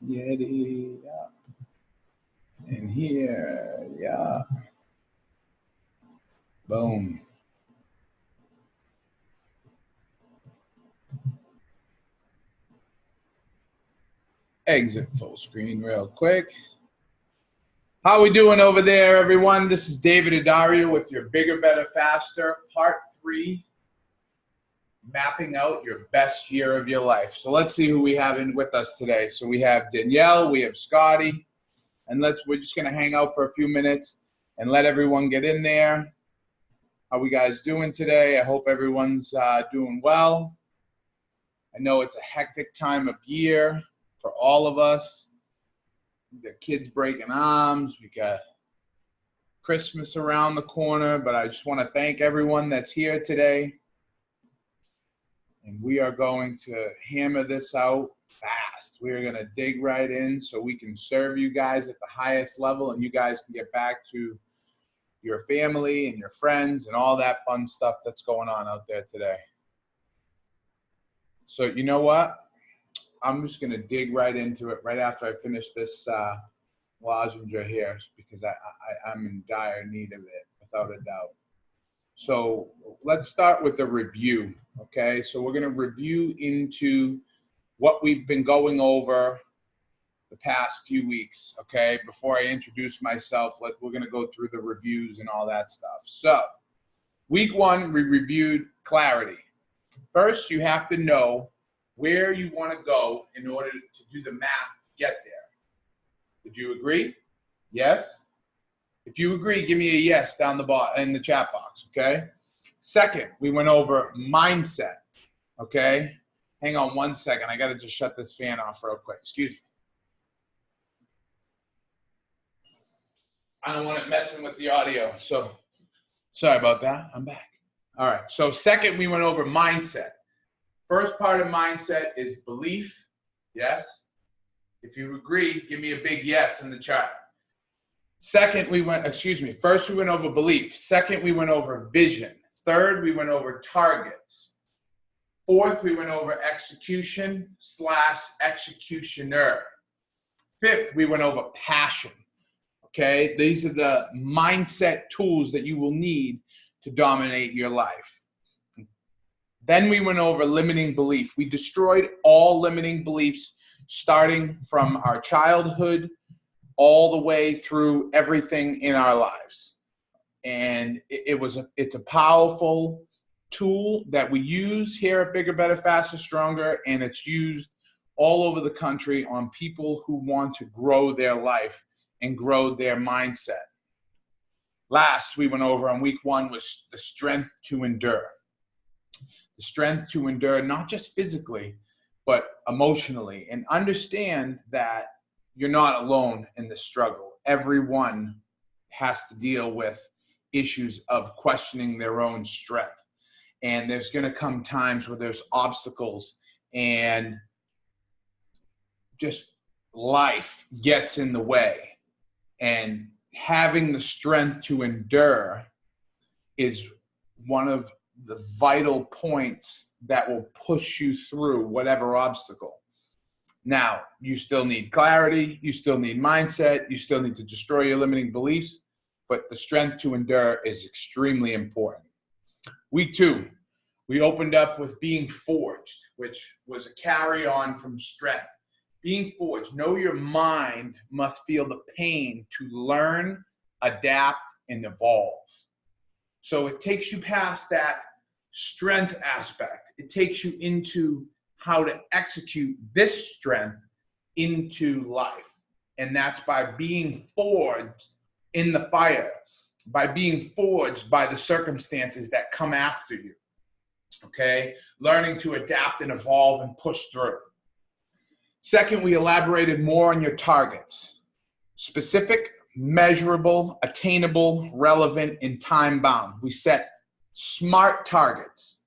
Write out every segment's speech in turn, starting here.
Yeti, yeah. And here, yeah. Boom. Exit full screen real quick. How we doing over there, everyone? This is David Adario with your Bigger, Better, Faster, Part 3, mapping out your best year of your life. So let's see who we have in with us today. So we have Danielle, we have Scotty, and we're just gonna hang out for a few minutes and let everyone get in there. How we guys doing today? I hope everyone's doing well. I know it's a hectic time of year for all of us. The kids breaking arms. We got Christmas around the corner, but I just want to thank everyone that's here today. And we are going to hammer this out fast. We are going to dig right in so we can serve you guys at the highest level and you guys can get back to your family and your friends and all that fun stuff that's going on out there today. So you know what? I'm just going to dig right into it right after I finish this lozenge here because I'm in dire need of it, without a doubt. So let's start with the review, okay? So we're going to review into what we've been going over the past few weeks, okay? Before I introduce myself, we're going to go through the reviews and all that stuff. So week 1, we reviewed clarity. First, you have to know where you want to go in order to do the math to get there. Would you agree? Yes? If you agree, give me a yes down the bottom in the chat box, okay? Second, we went over mindset, okay? Hang on one second. I got to just shut this fan off real quick. Excuse me. I don't want it messing with the audio, so sorry about that. I'm back. All right, so second, we went over mindset. First part of mindset is belief, yes? If you agree, give me a big yes in the chat. Second, first we went over belief. Second, we went over vision. Third, we went over targets. Fourth, we went over execution/executioner. Fifth, we went over passion. Okay, these are the mindset tools that you will need to dominate your life. Then we went over limiting belief. We destroyed all limiting beliefs starting from our childhood all the way through everything in our lives. And it's a powerful tool that we use here at Bigger, Better, Faster, Stronger, and it's used all over the country on people who want to grow their life and grow their mindset. Last, we went over on week 1 was the strength to endure. The strength to endure, not just physically, but emotionally. And understand that you're not alone in the struggle. Everyone has to deal with issues of questioning their own strength. And there's going to come times where there's obstacles and just life gets in the way. And having the strength to endure is one of the vital points that will push you through whatever obstacle. Now, you still need clarity, you still need mindset, you still need to destroy your limiting beliefs, but the strength to endure is extremely important. Week 2, we opened up with being forged, which was a carry-on from strength. Being forged, know your mind must feel the pain to learn, adapt, and evolve. So it takes you past that strength aspect. It takes you into how to execute this strength into life. And that's by being forged in the fire, by being forged by the circumstances that come after you. Okay? Learning to adapt and evolve and push through. Second, we elaborated more on your targets. Specific, measurable, attainable, relevant, and time-bound. We set SMART targets.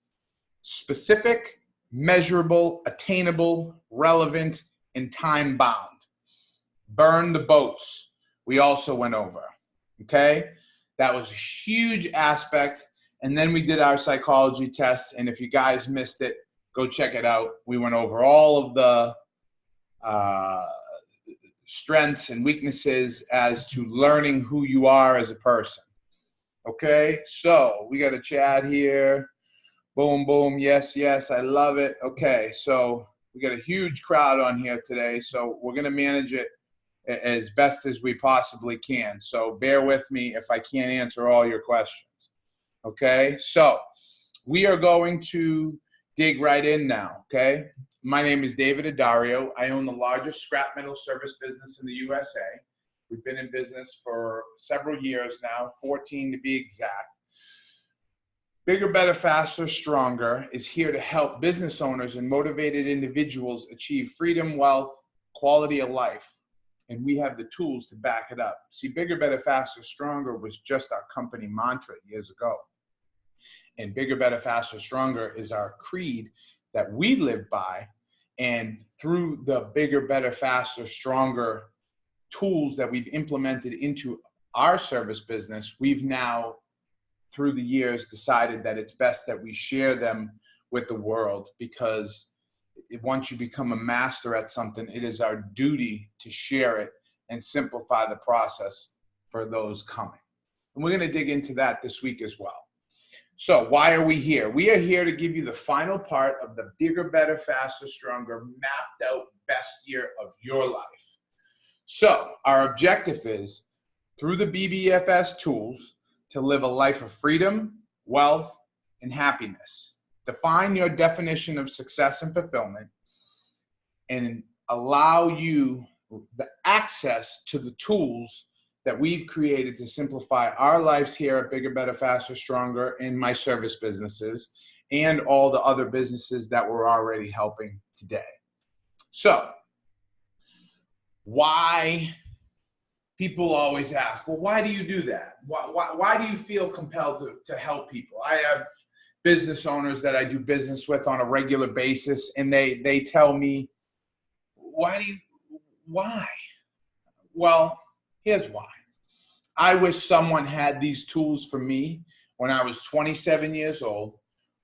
Specific, measurable, attainable, relevant, and time-bound. Burn the boats. We also went over. Okay? That was a huge aspect. And then we did our psychology test. And if you guys missed it, go check it out. We went over all of the strengths and weaknesses as to learning who you are as a person. Okay, so we got a chat here. Boom, boom, yes, yes, I love it. Okay, so we got a huge crowd on here today, so we're going to manage it as best as we possibly can. So bear with me if I can't answer all your questions. Okay, so we are going to dig right in now, okay? My name is David Adario. I own the largest scrap metal service business in the USA. We've been in business for several years now, 14 to be exact. Bigger, Better, Faster, Stronger is here to help business owners and motivated individuals achieve freedom, wealth, quality of life. And we have the tools to back it up. See, Bigger, Better, Faster, Stronger was just our company mantra years ago. And Bigger, Better, Faster, Stronger is our creed that we live by. And through the Bigger, Better, Faster, Stronger tools that we've implemented into our service business, we've now, through the years, decided that it's best that we share them with the world, because once you become a master at something, it is our duty to share it and simplify the process for those coming. And we're going to dig into that this week as well. So why are we here? We are here to give you the final part of the Bigger, Better, Faster, Stronger mapped out best year of your life. So our objective is, through the BBFS tools, to live a life of freedom, wealth, and happiness. Define your definition of success and fulfillment, and allow you the access to the tools that we've created to simplify our lives here at Bigger, Better, Faster, Stronger in my service businesses and all the other businesses that we're already helping today. So, why? People always ask, well, why do you do that? Why do you feel compelled to help people? I have business owners that I do business with on a regular basis, and they tell me, why? Well, here's why. I wish someone had these tools for me when I was 27 years old,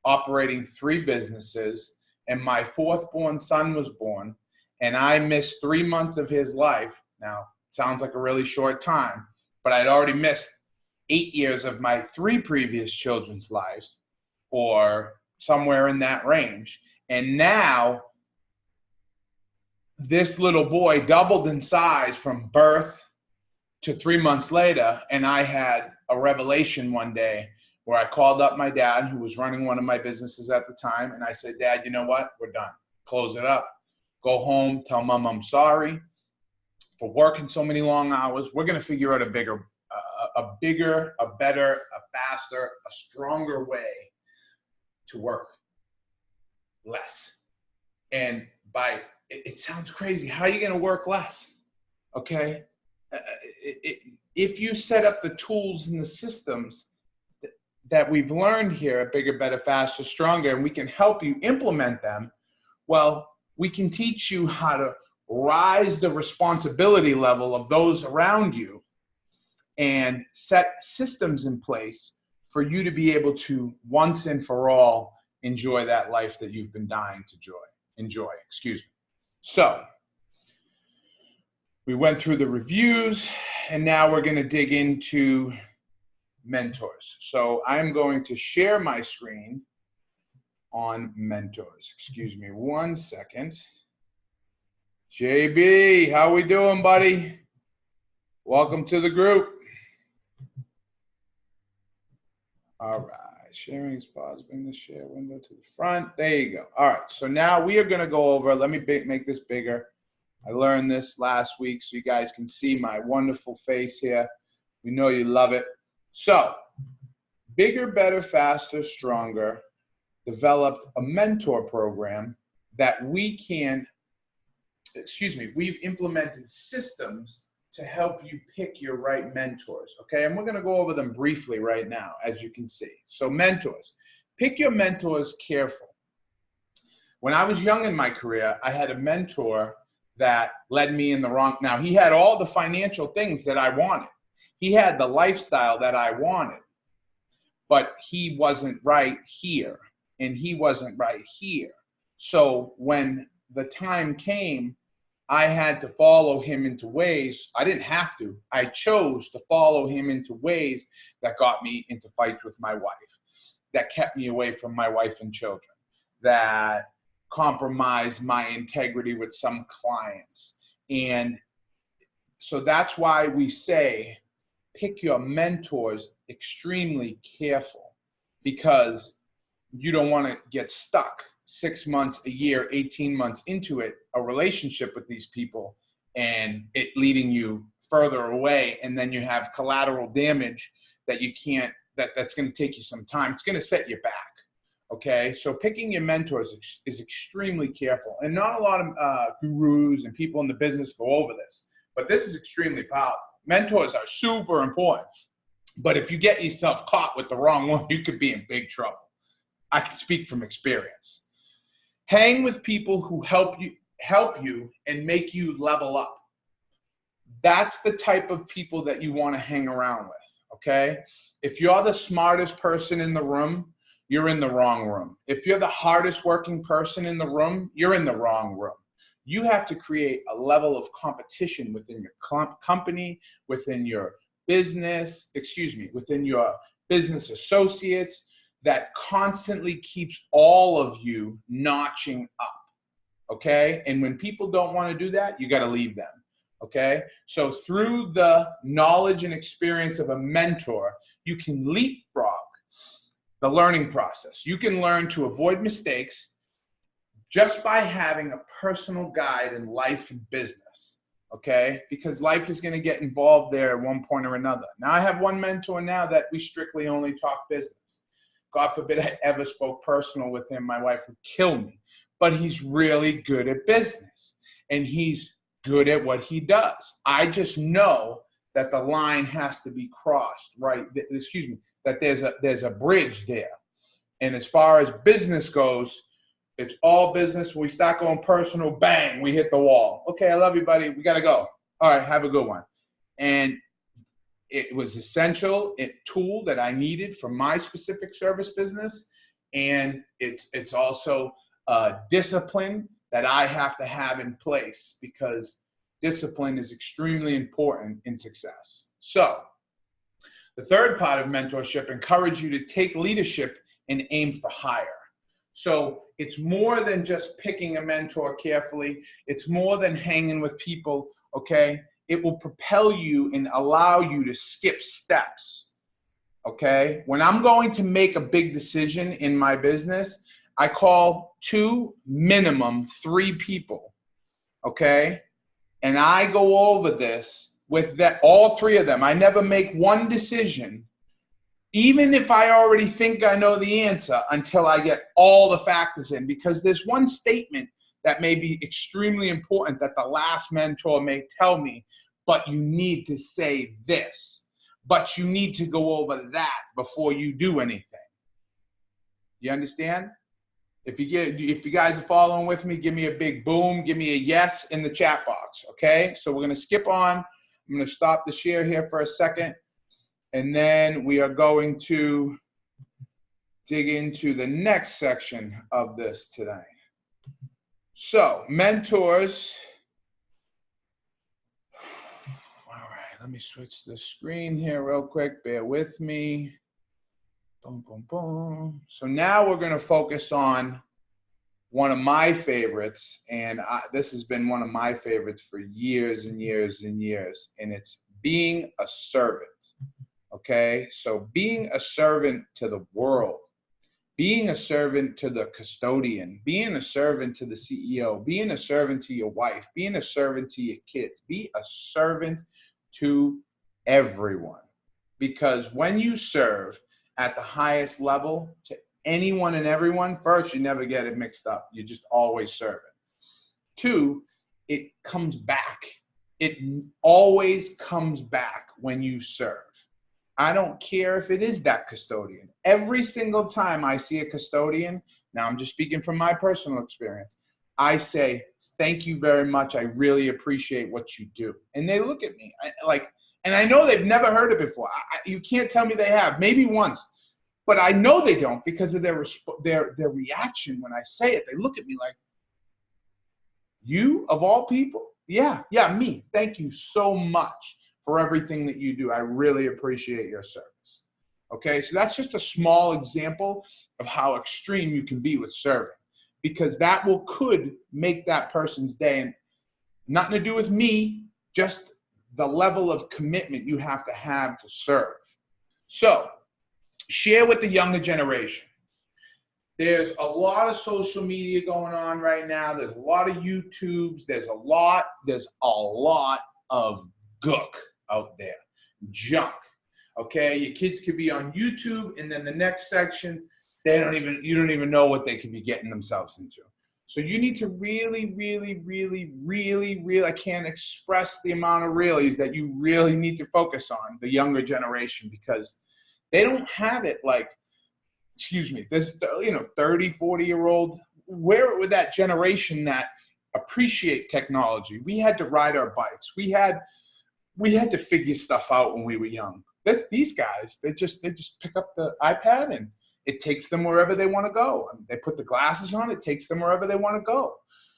operating 3 businesses, and my 4th born son was born, and I missed 3 months of his life. Now, sounds like a really short time, but I'd already missed 8 years of my 3 previous children's lives, or somewhere in that range. And now this little boy doubled in size from birth to 3 months later. And I had a revelation one day where I called up my dad, who was running one of my businesses at the time. And I said, Dad, you know what? We're done. Close it up. Go home. Tell Mom I'm sorry for working so many long hours. We're going to figure out a bigger, a better, a faster, a stronger way to work less. And it sounds crazy. How are you going to work less? Okay. If you set up the tools and the systems that we've learned here at Bigger, Better, Faster, Stronger, and we can help you implement them, well, we can teach you how to rise the responsibility level of those around you and set systems in place for you to be able to once and for all enjoy that life that you've been dying to enjoy. So we went through the reviews, and now we're going to dig into mentors. So I'm going to share my screen on mentors. Excuse me 1 second. JB, how we doing, buddy? Welcome to the group. All right, sharing is paused. Bring the share window to the front. There you go. All right, so now we are going to go over, let me make this bigger. I learned this last week so you guys can see my wonderful face here. We know you love it. So, Bigger, Better, Faster, Stronger developed a mentor program that we've implemented systems to help you pick your right mentors, okay? And we're going to go over them briefly right now, as you can see. So mentors. Pick your mentors careful. When I was young in my career, I had a mentor that led me in the wrong. Now, he had all the financial things that I wanted. He had the lifestyle that I wanted, but he wasn't right here, and he wasn't right here. So when the time came, I had to follow him into ways, I didn't have to, I chose to follow him into ways that got me into fights with my wife, that kept me away from my wife and children, that compromised my integrity with some clients. And so that's why we say, pick your mentors extremely careful, because you don't want to get stuck 6 months, a year, 18 months into it, a relationship with these people, and it leading you further away. And then you have collateral damage that you can't, that's going to take you some time. It's going to set you back. Okay. So picking your mentors is extremely careful, and not a lot of gurus and people in the business go over this, but this is extremely powerful. Mentors are super important, but if you get yourself caught with the wrong one, you could be in big trouble. I can speak from experience. Hang with people who help you and make you level up. That's the type of people that you want to hang around with, okay? If you're the smartest person in the room, you're in the wrong room. If you're the hardest working person in the room, you're in the wrong room. You have to create a level of competition within your company, within your business, within your business associates, that constantly keeps all of you notching up, okay? And when people don't want to do that, you got to leave them, okay? So through the knowledge and experience of a mentor, you can leapfrog the learning process. You can learn to avoid mistakes just by having a personal guide in life and business, okay? Because life is going to get involved there at one point or another. Now, I have one mentor now that we strictly only talk business. God forbid I ever spoke personal with him. My wife would kill me. But he's really good at business, and he's good at what he does. I just know that the line has to be crossed, right? That there's a bridge there. And as far as business goes, it's all business. When we start going personal, bang, we hit the wall. Okay, I love you, buddy. We got to go. All right, have a good one. And it was essential, a tool that I needed for my specific service business. And it's also discipline that I have to have in place, because discipline is extremely important in success. So the third part of mentorship, encourage you to take leadership and aim for higher. So it's more than just picking a mentor carefully. It's more than hanging with people, okay? It will propel you and allow you to skip steps, okay? When I'm going to make a big decision in my business, I call 2, minimum 3 people, okay? And I go over this with all 3 of them. I never make one decision, even if I already think I know the answer, until I get all the factors in, because there's one statement that may be extremely important that the last mentor may tell me, but you need to say this, but you need to go over that before you do anything. You understand? If you guys are following with me, give me a big boom, give me a yes in the chat box, okay? So we're going to skip on. I'm going to stop the share here for a second, and then we are going to dig into the next section of this today. So, mentors. All right, let me switch the screen here real quick. Bear with me. Boom, boom, boom. So now we're going to focus on one of my favorites, and this has been one of my favorites for years and years and years, and it's being a servant, okay? So being a servant to the world, being a servant to the custodian, being a servant to the CEO, being a servant to your wife, being a servant to your kids, be a servant to everyone. Because when you serve at the highest level to anyone and everyone, first, you never get it mixed up. You just always serve it. 2, it comes back. It always comes back when you serve. I don't care if it is that custodian. Every single time I see a custodian, now I'm just speaking from my personal experience, I say, thank you very much. I really appreciate what you do. And they look at me and I know they've never heard it before. You can't tell me they have, maybe once, but I know they don't, because of their reaction when I say it. They look at me like, you of all people? Yeah, me. Thank you so much for everything that you do. I really appreciate your service. Okay, so that's just a small example of how extreme you can be with serving, because that could make that person's day. And nothing to do with me, just the level of commitment you have to serve. So share with the younger generation. There's a lot of social media going on right now. There's a lot of YouTubes. There's a lot of gook out there, junk. Okay, your kids could be on YouTube, and then the next section, you don't even know what they could be getting themselves into. So you need to really, I can't express the amount of reallys that you really need to focus on the younger generation, because they don't have it like, this 30, 40-year-old, where with that generation that appreciate technology. We had to ride our bikes. We had to figure stuff out when we were young. These guys, they just pick up the iPad and it takes them wherever they want to go. I mean, they put the glasses on, it takes them wherever they want to go.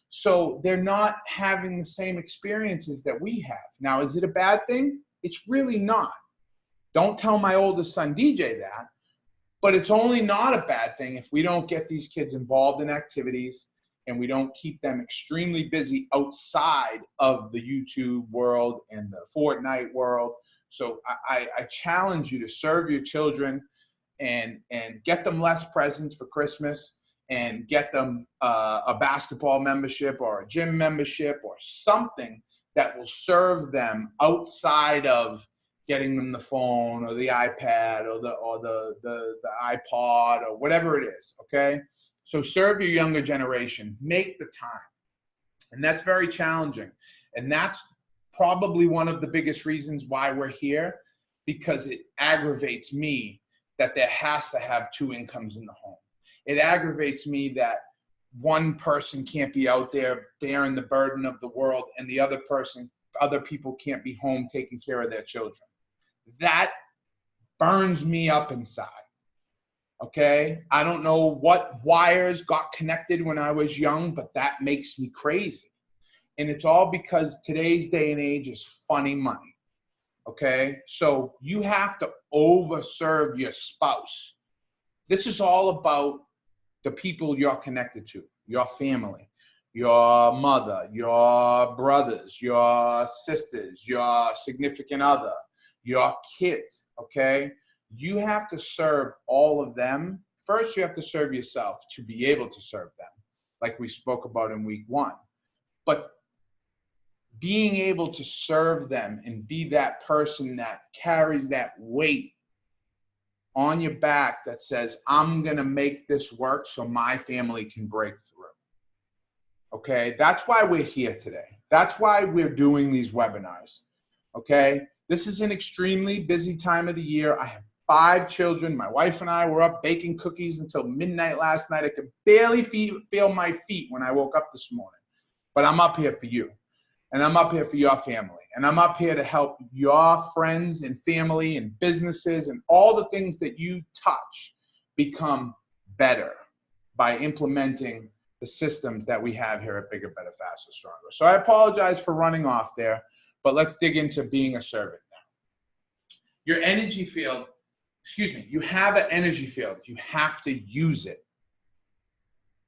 So they're not having the same experiences that we have. Now, is it a bad thing? It's really not. Don't tell my oldest son, DJ, that. But it's only not a bad thing if we don't get these kids involved in activities and we don't keep them extremely busy outside of the YouTube world and the Fortnite world. So I challenge you to serve your children and get them less presents for Christmas, and get them a basketball membership or a gym membership or something that will serve them outside of getting them the phone or the iPad or the iPod or whatever it is, okay? So serve your younger generation. Make the time. And that's very challenging. And that's probably one of the biggest reasons why we're here, because it aggravates me that there has to have two incomes in the home. It aggravates me that one person can't be out there bearing the burden of the world and the other people can't be home taking care of their children. That burns me up inside. Okay? I don't know what wires got connected when I was young, but that makes me crazy. And it's all because today's day and age is funny money. Okay? So you have to overserve your spouse. This is all about the people you're connected to, your family, your mother, your brothers, your sisters, your significant other, your kids, okay? You have to serve all of them. First, you have to serve yourself to be able to serve them, like we spoke about in week 1. But being able to serve them and be that person that carries that weight on your back that says, I'm going to make this work so my family can break through. Okay? That's why we're here today. That's why we're doing these webinars. Okay? This is an extremely busy time of the year. I have 5 children. My wife and I were up baking cookies until midnight last night. I could barely feel my feet when I woke up this morning. But I'm up here for you. And I'm up here for your family. And I'm up here to help your friends and family and businesses and all the things that you touch become better by implementing the systems that we have here at Bigger, Better, Faster, Stronger. So I apologize for running off there, but let's dig into being a servant now. Your energy field, you have an energy field. You have to use it.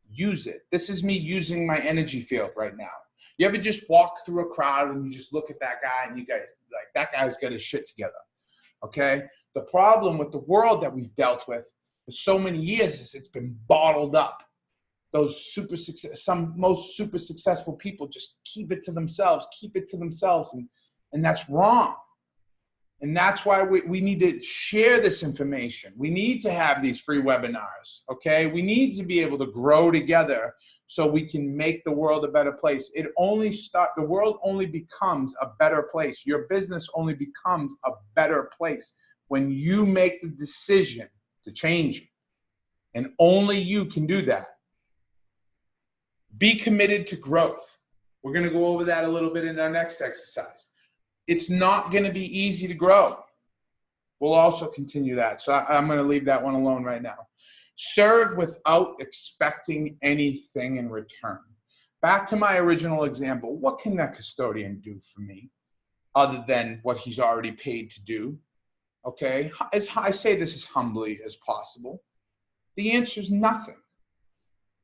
Use it. This is me using my energy field right now. You ever just walk through a crowd and you just look at that guy and you go, like, that guy's got his shit together, okay? The problem with the world that we've dealt with for so many years is it's been bottled up. Those most super successful people just keep it to themselves, and that's wrong. And that's why we need to share this information. We need to have these free webinars, okay? We need to be able to grow together so we can make the world a better place. The world only becomes a better place. Your business only becomes a better place when you make the decision to change it. And only you can do that. Be committed to growth. We're going to go over that a little bit in our next exercise. It's not going to be easy to grow. We'll also continue that. So I'm going to leave that one alone right now. Serve without expecting anything in return. Back to my original example, what can that custodian do for me other than what he's already paid to do? Okay, as I say this as humbly as possible, the answer is nothing.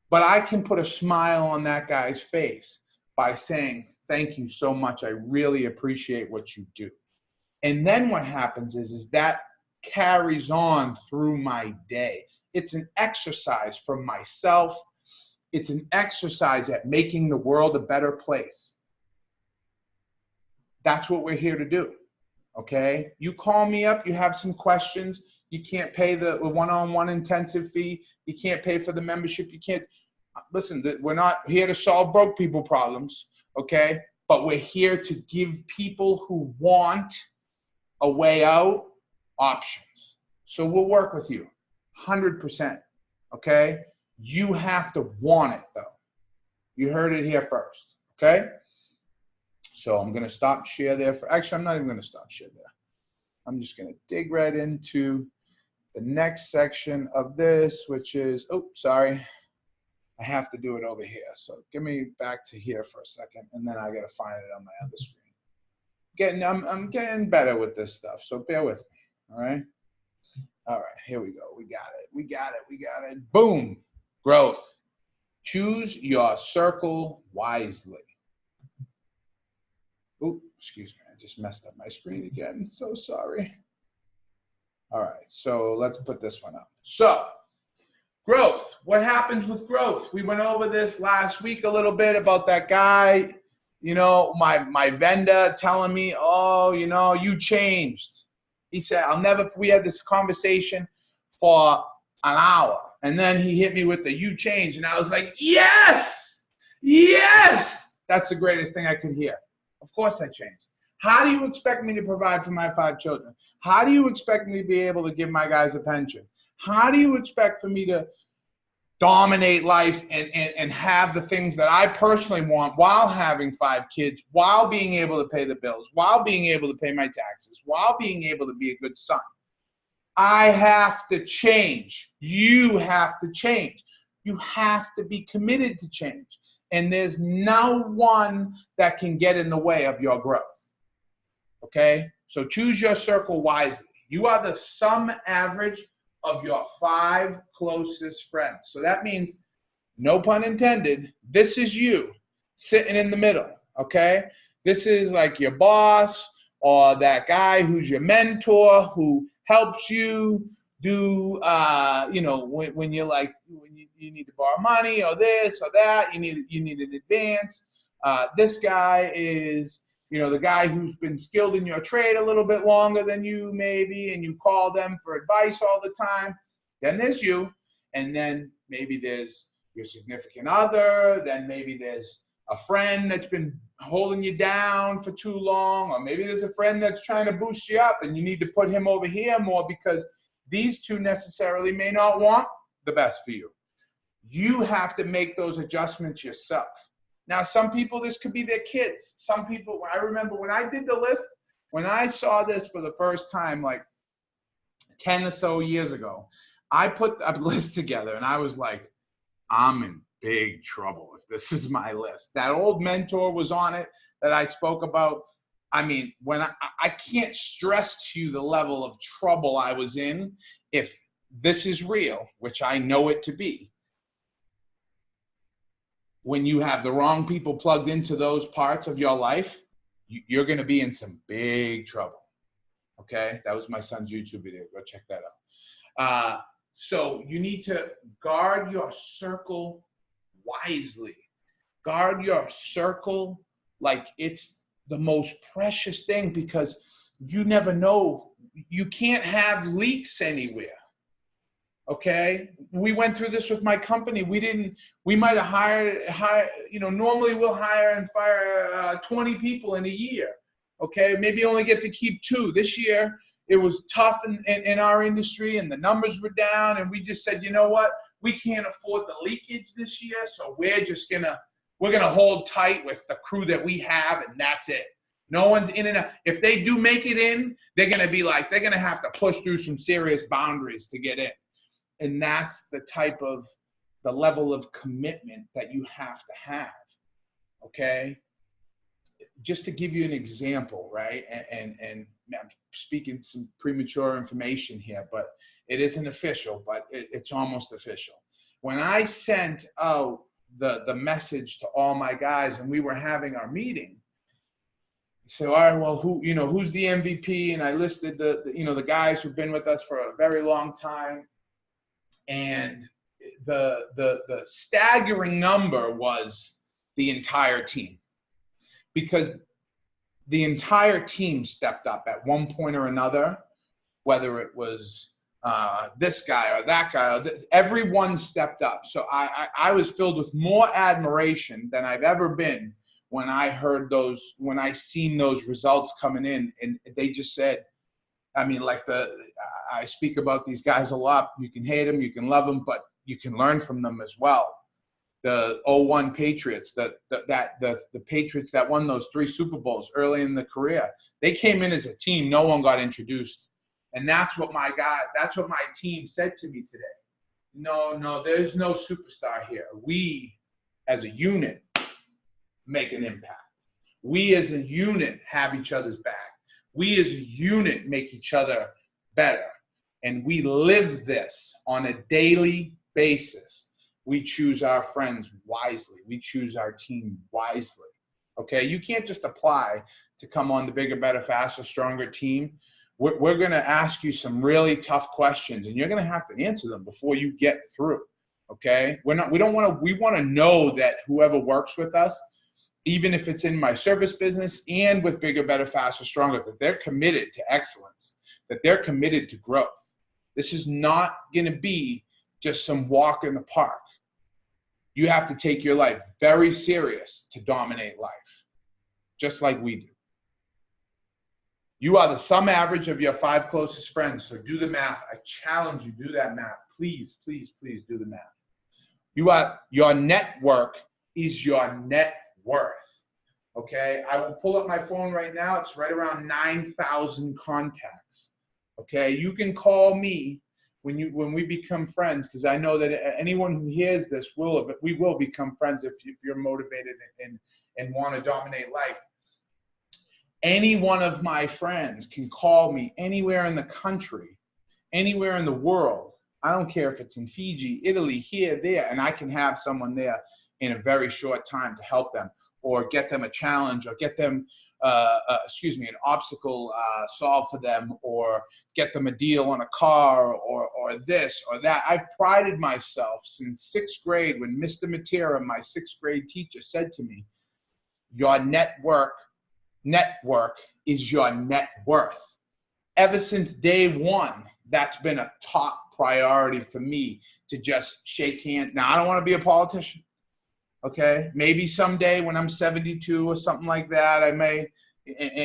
But I can put a smile on that guy's face by saying, thank you so much. I really appreciate what you do. And then what happens is that carries on through my day. It's an exercise for myself. It's an exercise at making the world a better place. That's what we're here to do. Okay? You call me up, you have some questions. You can't pay the one-on-one intensive fee. You can't pay for the membership. You can't. Listen, we're not here to solve broke people problems, okay? But we're here to give people who want a way out options. So we'll work with you 100%, okay? You have to want it, though. You heard it here first, okay? So I'm going to stop share there. Actually, I'm not even going to stop share there. I'm just going to dig right into the next section of this, which is, oh, sorry. I have to do it over here. So give me back to here for a second, and then I got to find it on my other screen. I'm getting better with this stuff, so bear with me, all right? All right, here we go. We got it. We got it. We got it. Boom. Growth. Choose your circle wisely. Ooh, excuse me. I just messed up my screen again. So sorry. All right, so let's put this one up. So, growth. What happens with growth? We went over this last week a little bit about that guy, you know, my vendor telling me, oh, you know, you changed. He said, we had this conversation for an hour. And then he hit me with the you changed. And I was like, yes, yes. That's the greatest thing I could hear. Of course I changed. How do you expect me to provide for my 5 children? How do you expect me to be able to give my guys a pension? How do you expect for me to dominate life and have the things that I personally want while having 5 kids, while being able to pay the bills, while being able to pay my taxes, while being able to be a good son? I have to change. You have to change. You have to be committed to change. And there's no one that can get in the way of your growth. Okay? So choose your circle wisely. You are the sum average of your 5 closest friends. So that means, no pun intended, this is you sitting in the middle, okay? This is like your boss or that guy who's your mentor who helps you do, you know, when you're like, when you need to borrow money or this or that, you need an advance. This guy is, you know, the guy who's been skilled in your trade a little bit longer than you maybe, and you call them for advice all the time. Then there's you, and then maybe there's your significant other, then maybe there's a friend that's been holding you down for too long, or maybe there's a friend that's trying to boost you up and you need to put him over here more because these two necessarily may not want the best for you. You have to make those adjustments yourself. Now, some people, this could be their kids. Some people, I remember when I did the list, when I saw this for the first time, like 10 or so years ago, I put a list together and I was like, I'm in big trouble if this is my list. That old mentor was on it that I spoke about. I mean, when I can't stress to you the level of trouble I was in if this is real, which I know it to be. When you have the wrong people plugged into those parts of your life, you're going to be in some big trouble. Okay? That was my son's YouTube video. Go check that out. So you need to guard your circle wisely. Guard your circle like it's the most precious thing, because you never know. You can't have leaks anywhere. Okay, we went through this with my company. We might have hired, you know, normally we'll hire and fire 20 people in a year. Okay, maybe only get to keep 2. This year, it was tough in our industry and the numbers were down. And we just said, you know what? We can't afford the leakage this year. So we're going to hold tight with the crew that we have, and that's it. No one's in and out. If they do make it in, they're going to have to push through some serious boundaries to get in. And that's the level of commitment that you have to have. okay? Just to give you an example, right? And I'm speaking some premature information here, but it isn't official, but it's almost official. When I sent out the message to all my guys and we were having our meeting, so, all right, well, who's the MVP? And I listed the guys who've been with us for a very long time. And the staggering number was the entire team, because the entire team stepped up at one point or another, whether it was this guy or that guy, everyone stepped up. So I was filled with more admiration than I've ever been when I heard when I seen those results coming in. And they just said, I mean, I speak about these guys a lot. You can hate them, you can love them, but you can learn from them as well. The 01 Patriots, the Patriots that won those 3 Super Bowls early in the career, they came in as a team. No one got introduced. And that's what my team said to me today. No, there's no superstar here. We, as a unit, make an impact. We, as a unit, have each other's back. We, as a unit, make each other better. And we live this on a daily basis. We choose our friends wisely. We choose our team wisely. Okay? You can't just apply to come on the bigger, better, faster, stronger team. We're going to ask you some really tough questions, and you're going to have to answer them before you get through. Okay? We want to know that whoever works with us, even if it's in my service business and with bigger, better, faster, stronger, that they're committed to excellence, that they're committed to growth. This is not going to be just some walk in the park. You have to take your life very serious to dominate life, just like we do. You are the sum average of your 5 closest friends, so do the math. I challenge you, do that math. Please, please, please do the math. Your network is your net worth, okay? I will pull up my phone right now. It's right around 9,000 contacts, okay? You can call me when we become friends, because I know that anyone who hears this we will become friends if you're motivated and want to dominate life. Any one of my friends can call me anywhere in the country, anywhere in the world. I don't care if it's in Fiji, Italy, here, there, and I can have someone there in a very short time to help them or get them a challenge or get them, an obstacle solved for them, or get them a deal on a car or this or that. I've prided myself since 6th grade when Mr. Matera, my 6th grade teacher, said to me, your network is your net worth. Ever since day one, that's been a top priority for me, to just shake hands. Now, I don't want to be a politician, okay? Maybe someday when I'm 72 or something like that, I may,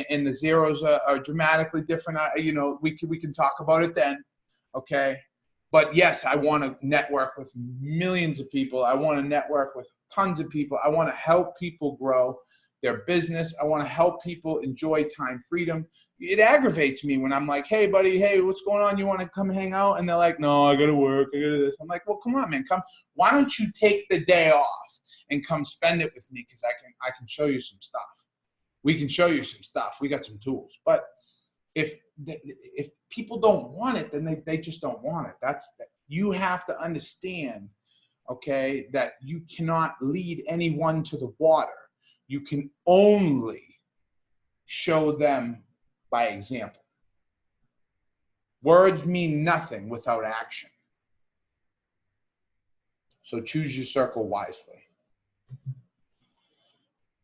and the zeros are dramatically different. We can talk about it then, okay? But yes, I want to network with millions of people. I want to network with tons of people. I want to help people grow their business. I want to help people enjoy time freedom. It aggravates me when I'm like, hey, buddy, hey, what's going on? You want to come hang out? And they're like, no, I got to work. I got to do this. I'm like, well, come on, man. Come. Why don't you take the day off and come spend it with me? Because I can show you some stuff. We can show you some stuff. We got some tools. But if people don't want it, then they just don't want it. You have to understand, okay, that you cannot lead anyone to the water. You can only show them by example. Words mean nothing without action. So choose your circle wisely.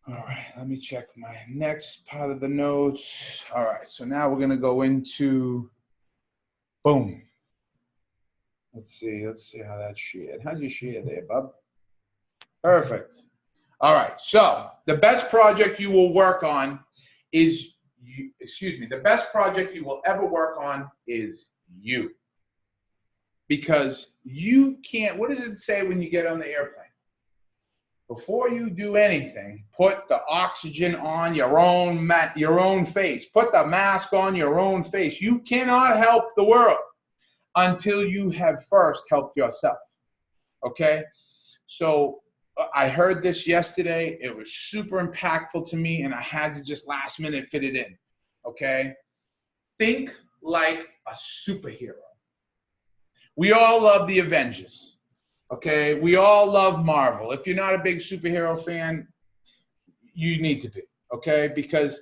All right, let me check my next part of the notes. All right, so now we're going to go into, boom. Let's see how that's shared. How'd you share there, bub? Perfect. All right, so the best project you will work on is, the best project you will ever work on is you. Because you can't, what does it say when you get on the airplane? Before you do anything, put the oxygen on your own face. Put the mask on your own face. You cannot help the world until you have first helped yourself. Okay? So I heard this yesterday. It was super impactful to me, and I had to just last minute fit it in. Okay? Think like a superhero. We all love the Avengers. Okay? We all love Marvel. If you're not a big superhero fan, you need to be. Okay? Because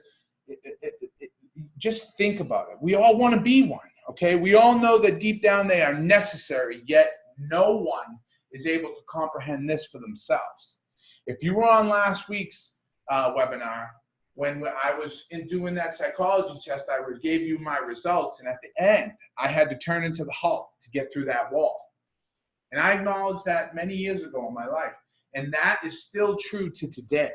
just think about it. We all want to be one. Okay? We all know that deep down they are necessary, yet no one is able to comprehend this for themselves. If you were on last week's webinar, when I was doing that psychology test, I gave you my results, and at the end, I had to turn into the Hulk to get through that wall. And I acknowledged that many years ago in my life, and that is still true to today.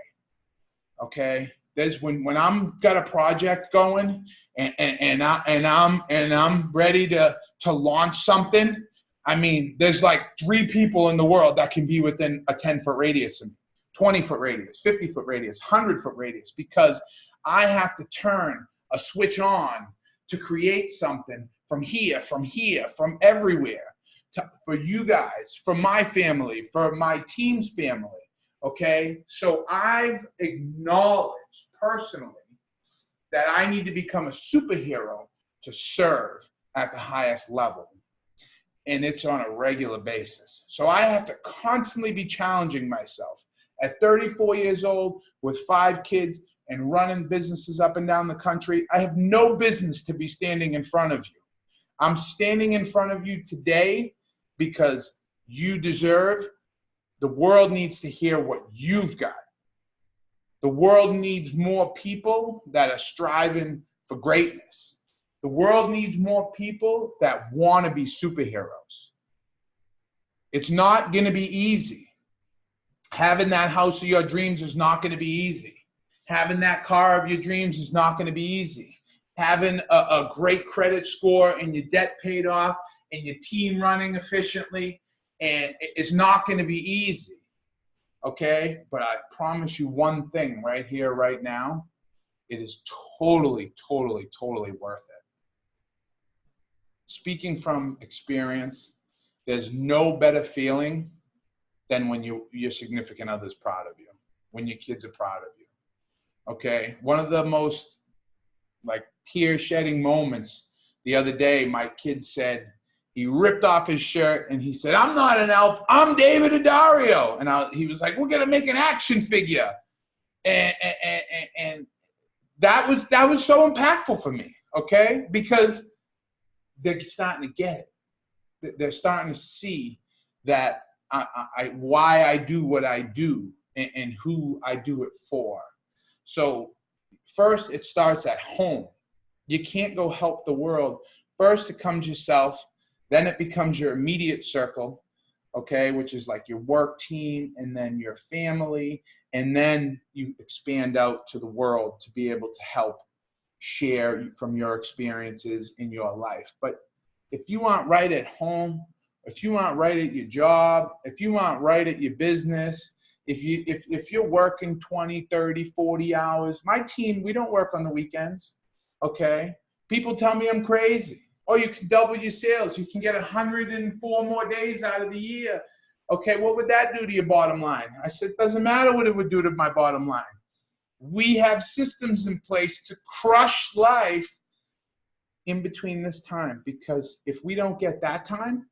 Okay, there's when I'm got a project going, and I'm ready to launch something. I mean, there's like 3 people in the world that can be within a 10-foot radius of me, 20-foot radius, 50-foot radius, 100-foot radius, because I have to turn a switch on to create something from here, from everywhere, for you guys, for my family, for my team's family, okay? So I've acknowledged personally that I need to become a superhero to serve at the highest level. And it's on a regular basis. So I have to constantly be challenging myself. At 34 years old, with 5 kids and running businesses up and down the country, I have no business to be standing in front of you. I'm standing in front of you today because you deserve. The world needs to hear what you've got. The world needs more people that are striving for greatness. The world needs more people that want to be superheroes. It's not going to be easy. Having that house of your dreams is not going to be easy. Having that car of your dreams is not going to be easy. Having a great credit score and your debt paid off and your team running efficiently, and it's not going to be easy. Okay? But I promise you one thing right here, right now. It is totally, totally, totally worth it. Speaking from experience, there's no better feeling than when your significant other's proud of you, when your kids are proud of you. Okay? One of the most tear-shedding moments the other day, my kid said, he ripped off his shirt and he said, "I'm not an elf, I'm David Addario." And he was like, "We're going to make an action figure." And that was so impactful for me, okay? Because they're starting to get it. They're starting to see that why I do what I do and who I do it for. So first, it starts at home. You can't go help the world. First, it comes yourself. Then it becomes your immediate circle, okay, which is like your work team, and then your family, and then you expand out to the world to be able to help share from your experiences in your life. But if you aren't right at home, if you aren't right at your job, if you aren't right at your business, if you're working 20, 30, 40 hours, my team, we don't work on the weekends, okay? People tell me I'm crazy. Oh, you can double your sales. You can get 104 more days out of the year. Okay, what would that do to your bottom line? I said, it doesn't matter what it would do to my bottom line. We have systems in place to crush life in between this time, because if we don't get that time,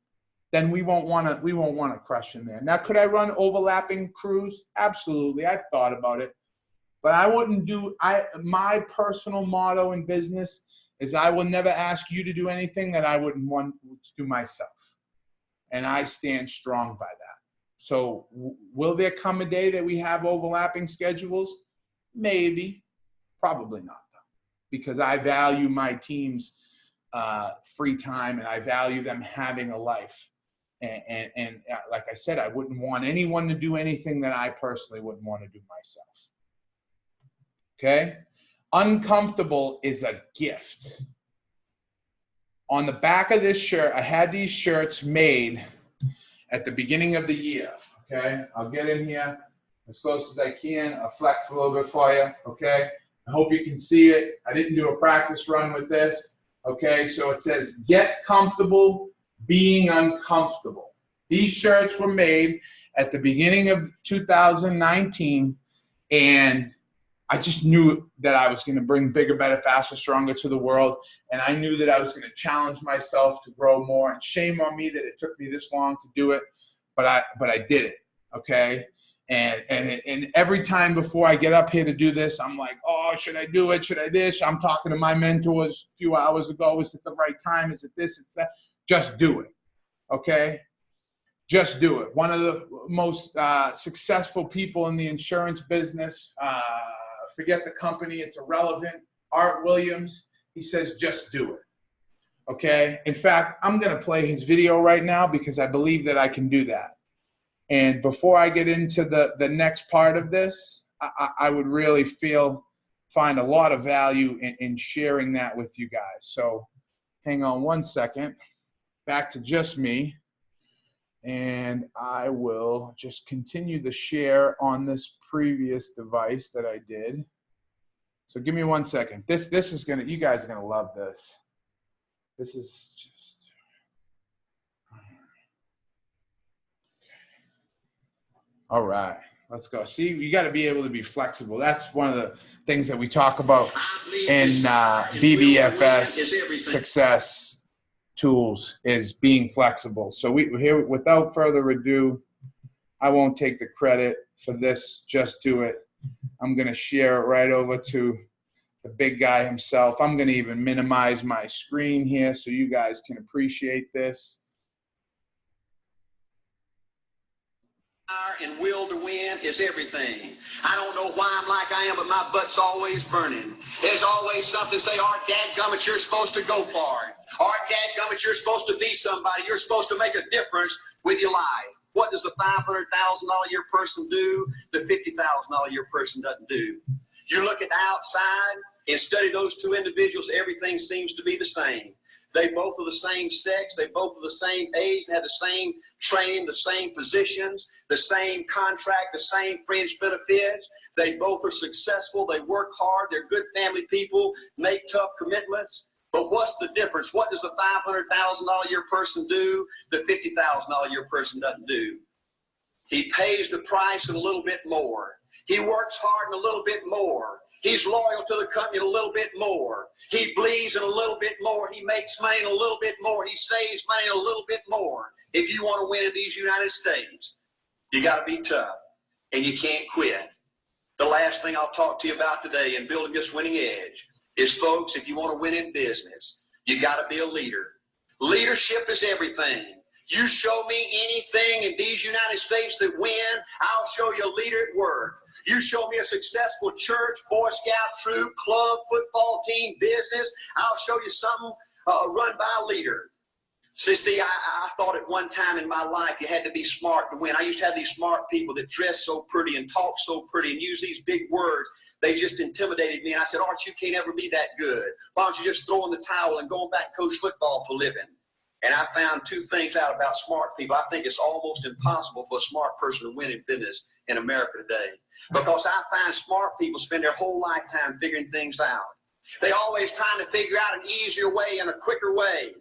then we won't want to crush in there. Now, could I run overlapping crews? Absolutely. I've thought about it. But I wouldn't do, my personal motto in business is I will never ask you to do anything that I wouldn't want to do myself. And I stand strong by that. So will there come a day that we have overlapping schedules? Maybe. Probably not, though. Because I value my team's free time, and I value them having a life. And like I said, I wouldn't want anyone to do anything that I personally wouldn't want to do myself. Okay? Uncomfortable is a gift. On the back of this shirt, I had these shirts made at the beginning of the year. Okay? I'll get in here as close as I can. I'll flex a little bit for you. Okay? I hope you can see it. I didn't do a practice run with this. Okay? So it says, "Get comfortable being uncomfortable." These shirts were made at the beginning of 2019, and I just knew that I was going to bring bigger, better, faster, stronger to the world. And I knew that I was going to challenge myself to grow more. And shame on me that it took me this long to do it, but I did it. Okay. And every time before I get up here to do this, I'm like, oh, should I do it? Should I this? I'm talking to my mentors a few hours ago. Is it the right time? Is it this? It's that? Just do it. Okay. Just do it. One of the most successful people in the insurance business, forget the company, it's irrelevant, Art Williams, he says, just do it. Okay? In fact, I'm going to play his video right now because I believe that I can do that. And before I get into the next part of this, I would really find a lot of value in sharing that with you guys. So hang on one second. Back to just me. And I will just continue the share on this previous device that I did. So give me 1 second. This is gonna, you guys are gonna love this. This is just, all right, let's go. See, you gotta be able to be flexible. That's one of the things that we talk about in BBFS success tools is being flexible. So we're here, without further ado, I won't take the credit for this, just do it. I'm going to share it right over to the big guy himself. I'm going to even minimize my screen here so you guys can appreciate this. And will to win is everything. I don't know why I'm like I am, but my butt's always burning. There's always something say, Art, dadgummit, you're supposed to go for it. Art, dadgummit, you're supposed to be somebody. You're supposed to make a difference with your life. What does the $500,000 a year person do? The $50,000 a year person doesn't do. You look at the outside and study those two individuals, everything seems to be the same. They both are the same sex. They both are the same age. They have the same training, the same positions, the same contract, the same fringe benefits. They both are successful. They work hard. They're good family people, make tough commitments. But what's the difference? What does the $500,000 a year person do? The $50,000 a year person doesn't do. He pays the price and a little bit more. He works hard and a little bit more. He's loyal to the company a little bit more. He bleeds in a little bit more. He makes money in a little bit more. He saves money in a little bit more. If you want to win in these United States, you got to be tough and you can't quit. The last thing I'll talk to you about today in building this winning edge is, folks, if you want to win in business, you got to be a leader. Leadership is everything. You show me anything in these United States that win, I'll show you a leader at work. You show me a successful church, Boy Scout troop, club, football team, business, I'll show you something run by a leader. See, I thought at one time in my life you had to be smart to win. I used to have these smart people that dress so pretty and talk so pretty and use these big words. They just intimidated me. And I said, Art, you can't ever be that good. Why don't you just throw in the towel and go back and coach football for a living? And I found two things out about smart people. I think it's almost impossible for a smart person to win in business in America today. Because I find smart people spend their whole lifetime figuring things out. They always trying to figure out an easier way and a quicker way.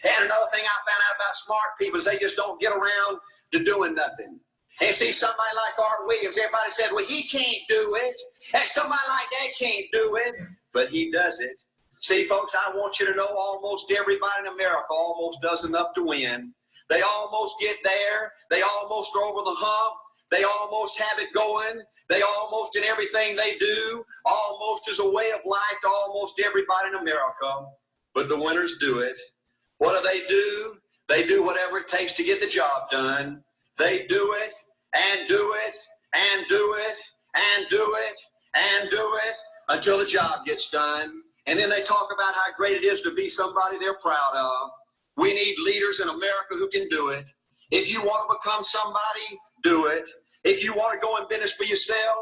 And another thing I found out about smart people is they just don't get around to doing nothing. And see, somebody like Art Williams, everybody said, well, he can't do it. And somebody like that can't do it. But he does it. See, folks, I want you to know almost everybody in America almost does enough to win. They almost get there. They almost are over the hump. They almost have it going. They almost, in everything they do, almost is a way of life to almost everybody in America. But the winners do it. What do? They do whatever it takes to get the job done. They do it and do it and do it and do it and do it until the job gets done. And then they talk about how great it is to be somebody they're proud of. We need leaders in America who can do it. If you want to become somebody, do it. If you want to go in business for yourself,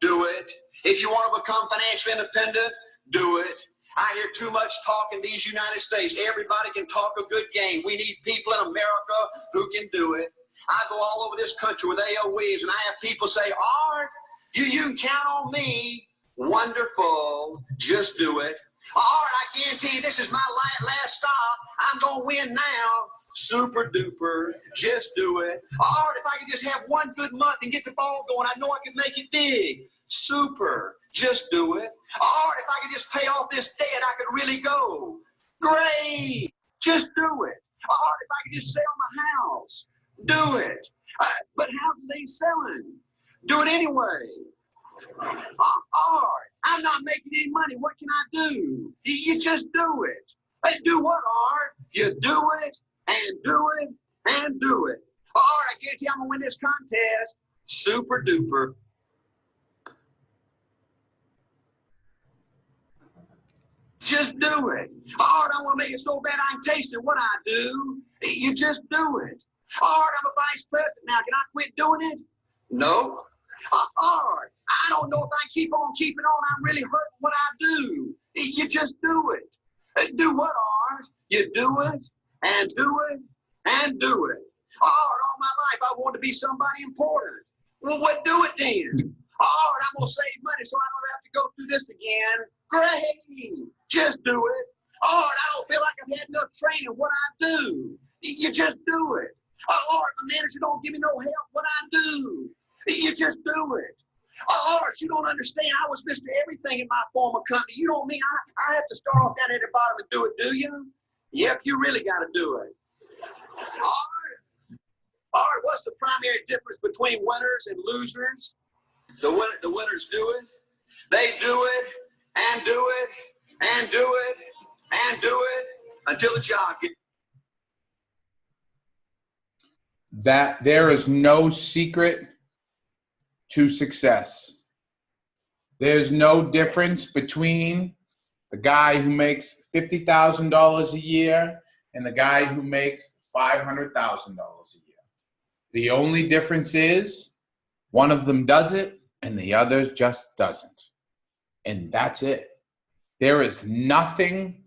do it. If you want to become financially independent, do it. I hear too much talk in these United States. Everybody can talk a good game. We need people in America who can do it. I go all over this country with A.L. Williams, and I have people say, Art, you can count on me. Wonderful. Just do it. Art, I guarantee you this is my last stop. I'm going to win now. Super duper. Just do it. All right, if I could just have one good month and get the ball going, I know I can make it big. Super. Just do it. All right, if I could just pay off this debt, I could really go. Great. Just do it. All right, if I could just sell my house. Do it. But houses ain't selling. Do it anyway. All right, I'm not making any money. What can I do? You just do it. Hey, do what, Art? You do it and do it and do it. All right, I guarantee I'm going to win this contest. Super duper. Just do it. All right, I want to make it so bad I can taste it. What I do, you just do it. All right, I'm a vice president now. Can I quit doing it? No. All right, I don't know if I keep on keeping on. I'm really hurting what I do. You just do it. Do what, Art? You do it and do it and do it. All right, all my life I wanted to be somebody important. Well, what do it then? All right, I'm going to save money so I don't have to go through this again. Great. Just do it. All right, I don't feel like I've had enough training. What I do? You just do it. All right, my manager don't give me no help. What I do? You just do it. All right, you don't understand. I was Mr. Everything in my former company. You don't mean I have to start off down at the bottom and do it, do you? Yep, you really got to do it. All right, what's the primary difference between winners and losers? The winners do it. They do it and do it and do it and do it until the job gets. That there is no secret to success. There's no difference between the guy who makes $50,000 a year and the guy who makes $500,000 a year. The only difference is one of them does it and the other just doesn't. And that's it. There is nothing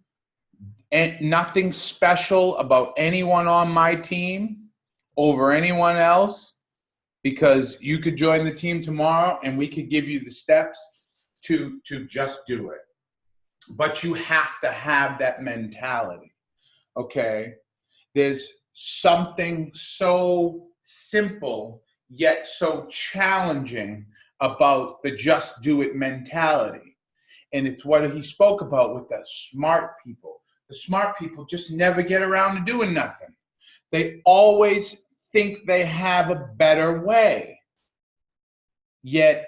special about anyone on my team over anyone else, because you could join the team tomorrow and we could give you the steps to just do it. But you have to have that mentality, okay? There's something so simple yet so challenging about the just do it mentality. And it's what he spoke about with the smart people. The smart people just never get around to doing nothing. They always think they have a better way. Yet,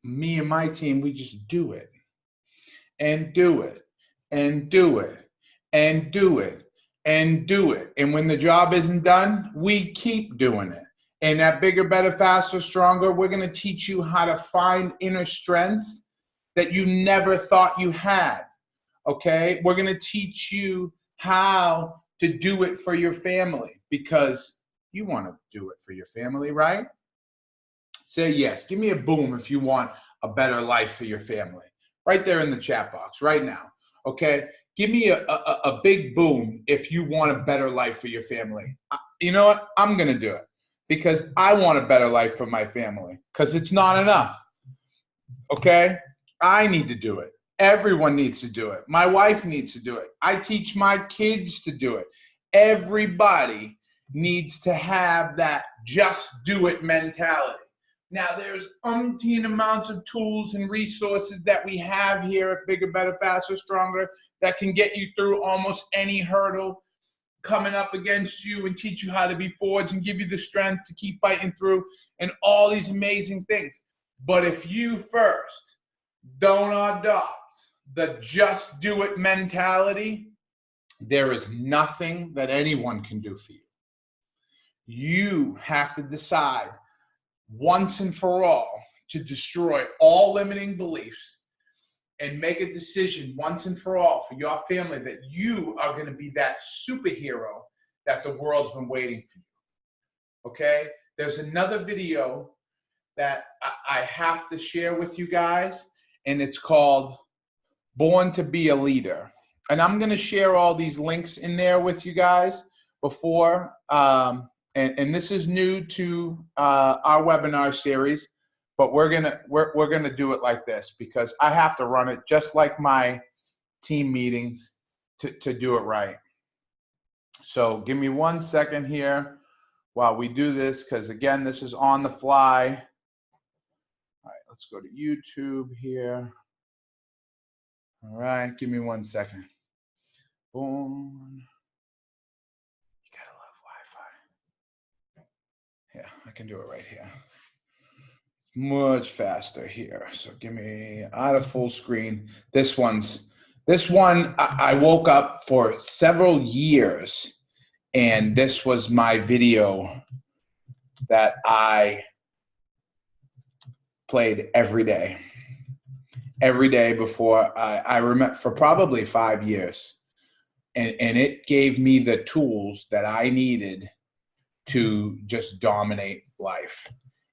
me and my team, we just do it. And do it. And do it. And do it. And do it. And when the job isn't done, we keep doing it. And at Bigger, Better, Faster, Stronger, we're going to teach you how to find inner strengths that you never thought you had. Okay? We're going to teach you how to do it for your family, because you want to do it for your family, right? Say yes. Give me a boom if you want a better life for your family. Right there in the chat box right now. Okay? Give me a big boom if you want a better life for your family. You know what? I'm going to do it because I want a better life for my family, because it's not enough. Okay? I need to do it. Everyone needs to do it. My wife needs to do it. I teach my kids to do it. Everybody needs to have that just do it mentality. Now, there's umpteen amounts of tools and resources that we have here at Bigger, Better, Faster, Stronger that can get you through almost any hurdle coming up against you and teach you how to be forged and give you the strength to keep fighting through and all these amazing things. But if you first don't adopt the just do it mentality, there is nothing that anyone can do for you. You have to decide once and for all to destroy all limiting beliefs and make a decision once and for all for your family that you are going to be that superhero that the world's been waiting for you. Okay? There's another video that I have to share with you guys, and it's called Born to Be a Leader. And I'm going to share all these links in there with you guys before. And this is new to our webinar series, but we're gonna do it like this because I have to run it just like my team meetings to do it right. So give me 1 second here while we do this, because again, this is on the fly. All right, let's go to YouTube here. All right, give me 1 second. Boom. You gotta love Wi-Fi. Yeah, I can do it right here. It's much faster here. So give me out of full screen. This one, I woke up for several years, and this was my video that I played every day before I remember, for probably 5 years. And it gave me the tools that I needed to just dominate life.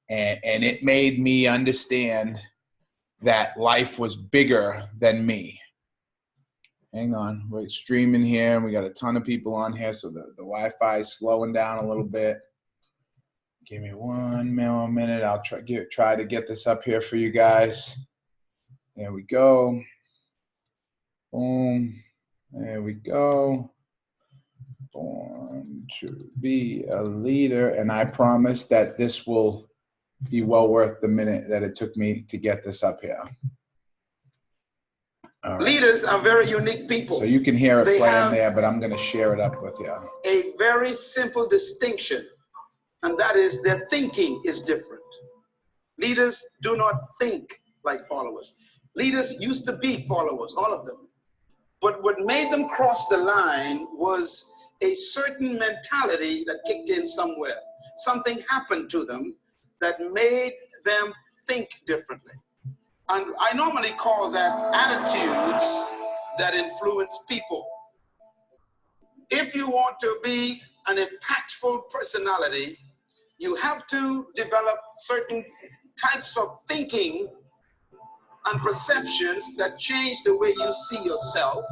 And it made me understand that life was bigger than me. Hang on, we're streaming here, and we got a ton of people on here, so the Wi-Fi is slowing down a little bit. Give me 1 more minute. I'll try to get this up here for you guys. There we go. Boom. There we go. Born to be a leader. And I promise that this will be well worth the minute that it took me to get this up here. All right. Leaders are very unique people. So you can hear it playing there, but I'm going to share it up with you. A very simple distinction, and that is their thinking is different. Leaders do not think like followers. Leaders used to be followers, all of them. But what made them cross the line was a certain mentality that kicked in somewhere. Something happened to them that made them think differently. And I normally call that attitudes that influence people. If you want to be an impactful personality, you have to develop certain types of thinking and perceptions that change the way you see yourself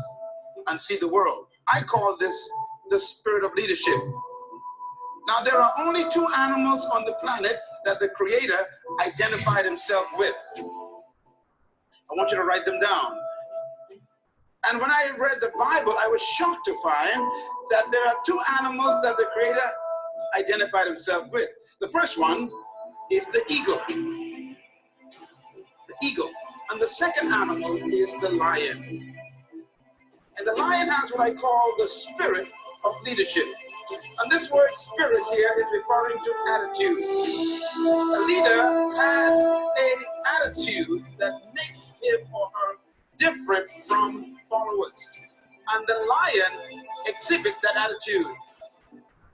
and see the world. I call this the spirit of leadership. Now, there are only 2 animals on the planet that the Creator identified himself with. I want you to write them down. And when I read the Bible, I was shocked to find that there are 2 animals that the Creator identified himself with. The first one is the eagle. The eagle. And the second animal is the lion. And the lion has what I call the spirit of leadership. And this word spirit here is referring to attitude. A leader has an attitude that makes him or her different from followers. And the lion exhibits that attitude.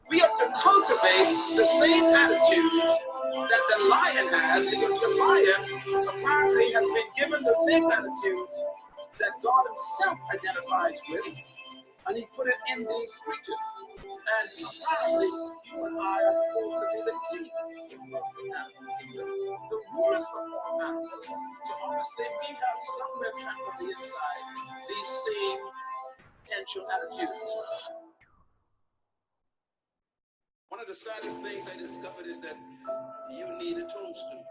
We have to cultivate the same attitudes that the lion has, because the lion apparently has been given the same attitudes that God himself identifies with, and he put it in these creatures. And apparently, you and I are supposed to be the king of the animal kingdom, the rulers of all animals. So obviously, we have somewhere trapped on the inside these same potential attitudes. One of the saddest things I discovered is that you need a tombstone.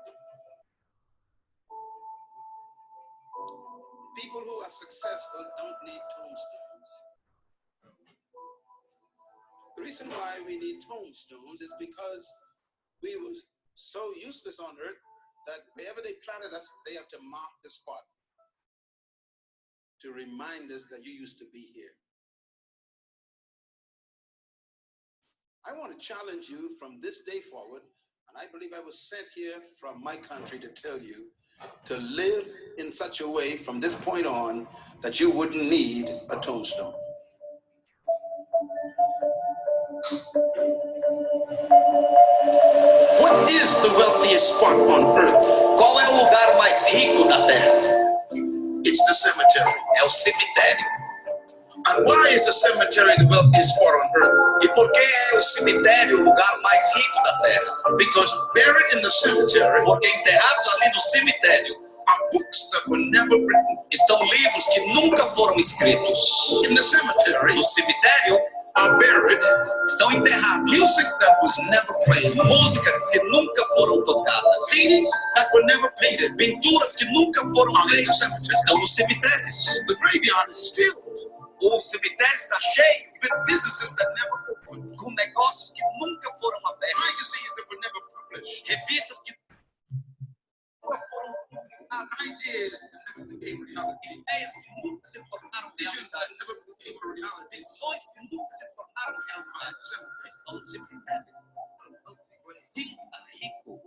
People who are successful don't need tombstones. The reason why we need tombstones is because we were so useless on earth that wherever they planted us, they have to mark the spot to remind us that you used to be here. I want to challenge you from this day forward, and I believe I was sent here from my country to tell you to live in such a way from this point on that you wouldn't need a tombstone. What is the wealthiest spot on earth? Qual é o lugar mais rico da Terra? It's the cemetery. É o cemitério. And why is the cemetery the wealthiest spot on earth? E por que é o cemitério o lugar mais rico da Terra? Because buried in the cemetery Porque enterrado ali no cemitério are books that were never written. estão livros que nunca foram escritos. In the cemetery No cemitério are buried estão enterrados music that was never played, músicas que nunca foram tocadas, paintings that were never painted. pinturas que nunca foram feitas estão nos cemitérios. The graveyard is filled O cemitério está cheio with businesses that never opened, com negócios que nunca foram abertos, magazines that were never published, revistas que nunca foram ideas that never became reality, ideias que nunca se tornaram visions that realidade, never became a reality. visões que nunca se tornaram realidade. Estão no cemitério. Rico.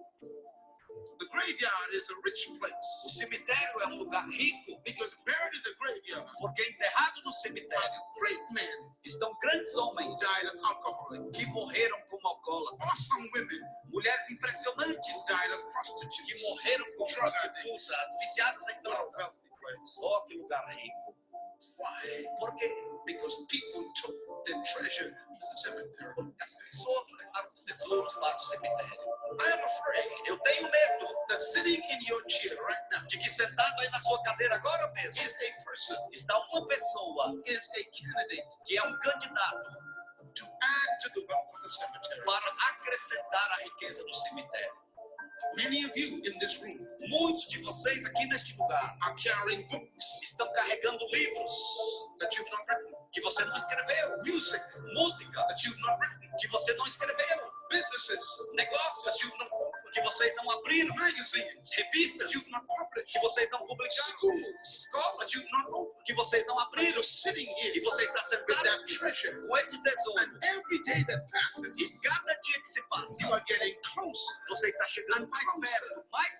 The graveyard is a rich place O cemitério é um lugar rico because buried in the graveyard porque enterrado no cemitério great men estão grandes homens died as alcoholics, que morreram como alcoólatras, awesome women mulheres impressionantes died as que prostitutes. morreram como prostitutas, viciadas em What a drogas. wealthy place. Oh, que lugar rico. Why? Por quê? Because people took their treasure to the cemetery. Porque as pessoas levaram os tesouros para o cemitério. I am afraid Eu tenho medo that sitting in your chair right now de que sentado aí na sua cadeira agora mesmo is a person está uma pessoa who is a candidate que é um candidato to add to the wealth of the cemetery. para acrescentar a riqueza do cemitério. Many of you in this room Muitos de vocês aqui neste lugar are carrying books estão carregando livros that you've not written, que você não escreveu, music música that you've not written, que você não escreveu, businesses negócios that you've not opened, que vocês não abriram, magazines revistas that you've not published, que vocês não publicaram, schools escolas that you've not opened. que vocês não And abriram you're sitting e here você está with sentado that treasure. com esse tesouro And every day that e passes, cada dia que se passa you are getting closer você está chegando mais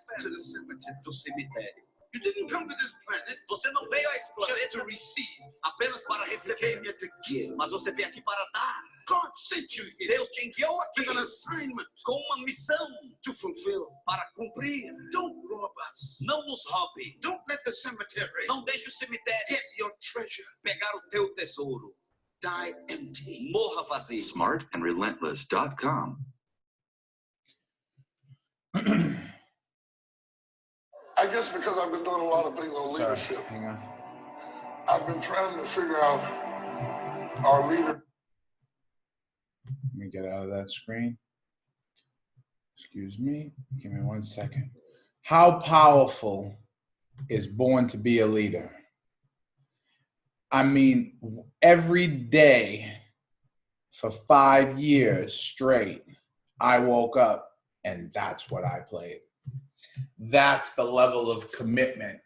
perto to the cemetery. do cemitério. You didn't come to this planet Você não veio a esse just to planeta receive. apenas para You came receber, here to give. mas você veio aqui para dar. God sent you here Deus te enviou aqui with an assignment com uma missão to fulfill. para cumprir. Don't rob us. Não nos roube. Don't let the cemetery Não deixe o cemitério get your treasure. pegar o teu tesouro. Die empty. Morra vazio. smartandrelentless.com. I guess because I've been doing a lot of things on Sorry, leadership, hang on. I've been trying to figure out our leader. Let me get out of that screen. Excuse me. Give me 1 second. How powerful is born to be a leader? I mean, every day for 5 years straight, I woke up and that's what I played. That's the level of commitment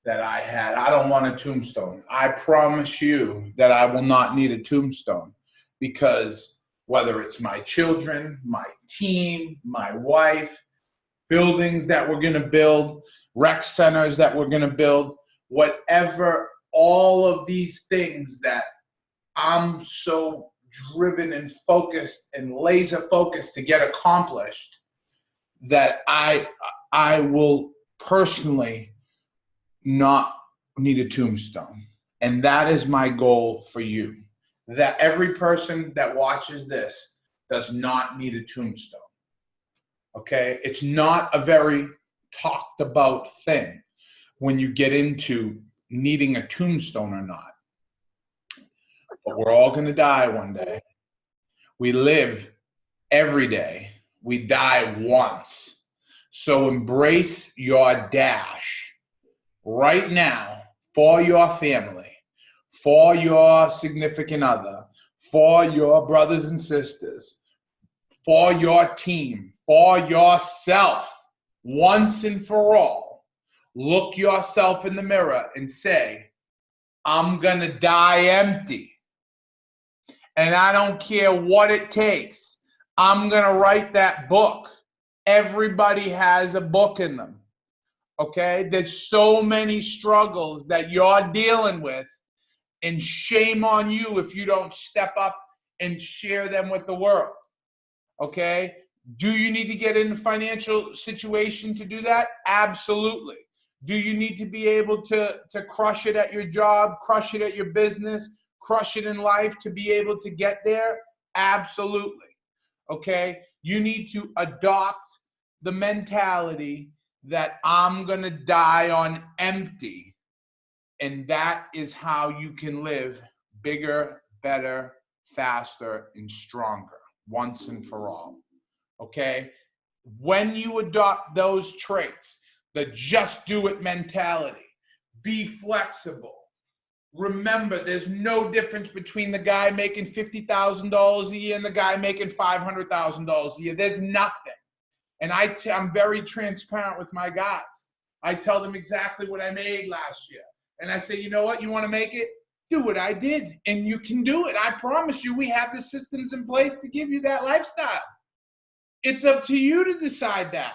that I had. I don't want a tombstone. I promise you that I will not need a tombstone, because whether it's my children, my team, my wife, buildings that we're going to build, rec centers that we're going to build, whatever, all of these things that I'm so driven and focused and laser focused to get accomplished, that I will personally not need a tombstone. And that is my goal for you. That every person that watches this does not need a tombstone. Okay? It's not a very talked about thing when you get into needing a tombstone or not. But we're all going to die one day. We live every day. We die once. So embrace your dash right now for your family, for your significant other, for your brothers and sisters, for your team, for yourself, once and for all. Look yourself in the mirror and say, I'm going to die empty. And I don't care what it takes. I'm going to write that book. Everybody has a book in them. Okay? There's so many struggles that you're dealing with, and shame on you if you don't step up and share them with the world. Okay? Do you need to get in a financial situation to do that? Absolutely. Do you need to be able to crush it at your job, crush it at your business, crush it in life to be able to get there? Absolutely. Okay? You need to adopt the mentality that I'm going to die on empty. And that is how you can live bigger, better, faster, and stronger once and for all. Okay? When you adopt those traits, the just do it mentality, be flexible, Remember, there's no difference between the guy making $50,000 a year and the guy making $500,000 a year. There's nothing. And I'm very transparent with my guys. I tell them exactly what I made last year. And I say, you know what? You want to make it? Do what I did. And you can do it. I promise you, we have the systems in place to give you that lifestyle. It's up to you to decide that.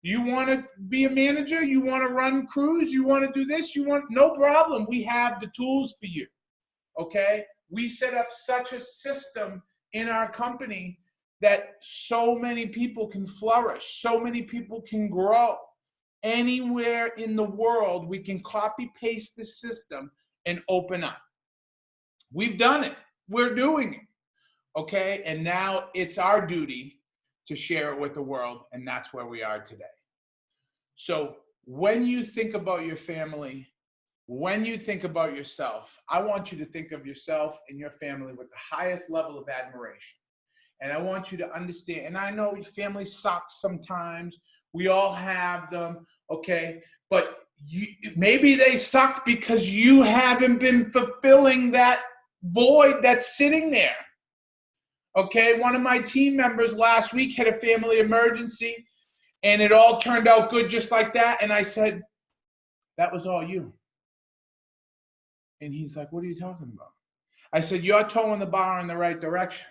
You want to be a manager? You want to run crews? You want to do this? No problem. We have the tools for you. Okay? We set up such a system in our company that so many people can flourish. So many people can grow. Anywhere in the world, we can copy paste the system and open up. We've done it. We're doing it. Okay? And now it's our duty to share it with the world, and that's where we are today. So when you think about your family, when you think about yourself, I want you to think of yourself and your family with the highest level of admiration. And I want you to understand, and I know family sucks sometimes. We all have them, okay? But maybe they suck because you haven't been fulfilling that void that's sitting there. Okay, one of my team members last week had a family emergency, and it all turned out good just like that. And I said, that was all you. And he's like, what are you talking about? I said, you're towing the bar in the right direction.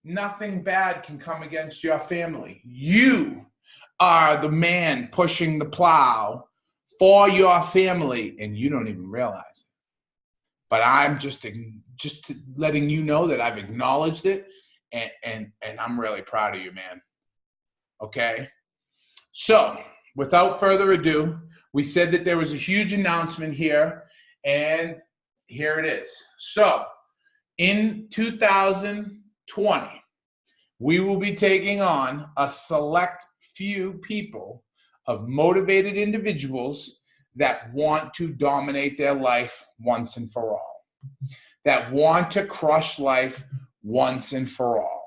Nothing bad can come against your family. You are the man pushing the plow for your family, and you don't even realize it. But I'm just letting you know that I've acknowledged it, and I'm really proud of you, man. Okay? So, without further ado, we said that there was a huge announcement here, and here it is. So, in 2020, we will be taking on a select few people of motivated individuals that want to dominate their life once and for all, that want to crush life once and for all,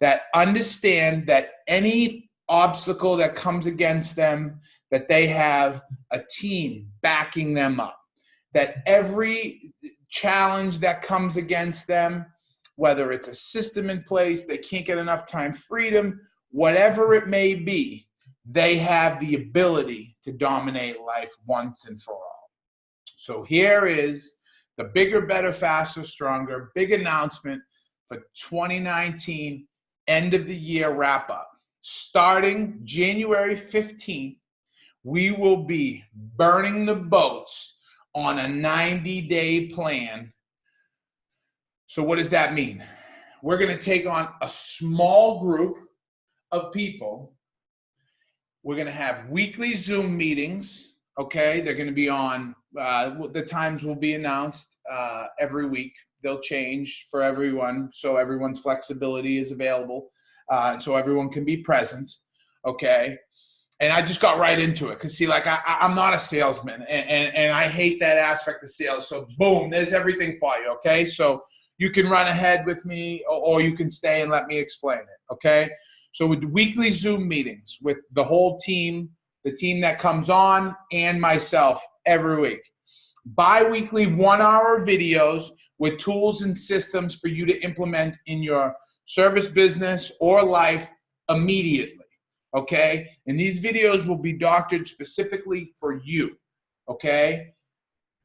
that understand that any obstacle that comes against them, that they have a team backing them up, that every challenge that comes against them, whether it's a system in place, they can't get enough time freedom, whatever it may be, they have the ability to dominate life once and for all. So here is the bigger, better, faster, stronger, big announcement for 2019 end of the year wrap up. Starting January 15th, we will be burning the boats on a 90-day plan. So what does that mean? We're going to take on a small group of people. We're going to have weekly Zoom meetings, okay? They're going to be on, the times will be announced every week. They'll change for everyone, so everyone's flexibility is available, so everyone can be present, okay? And I just got right into it because, see, like, I'm not a salesman, and I hate that aspect of sales. So, boom, there's everything for you, okay? So you can run ahead with me, or you can stay and let me explain it, okay? So with weekly Zoom meetings with the whole team, the team that comes on, and myself every week. Bi-weekly 1-hour videos with tools and systems for you to implement in your service business or life immediately, okay? And these videos will be doctored specifically for you, okay?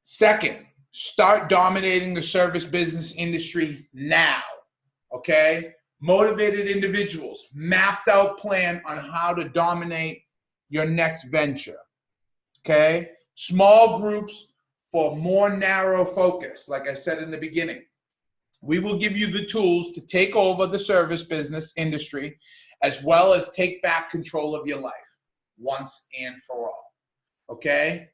Second, start dominating the service business industry now, okay? Motivated individuals, mapped out plan on how to dominate your next venture, okay? Small groups for more narrow focus, like I said in the beginning. We will give you the tools to take over the service business industry as well as take back control of your life once and for all, okay?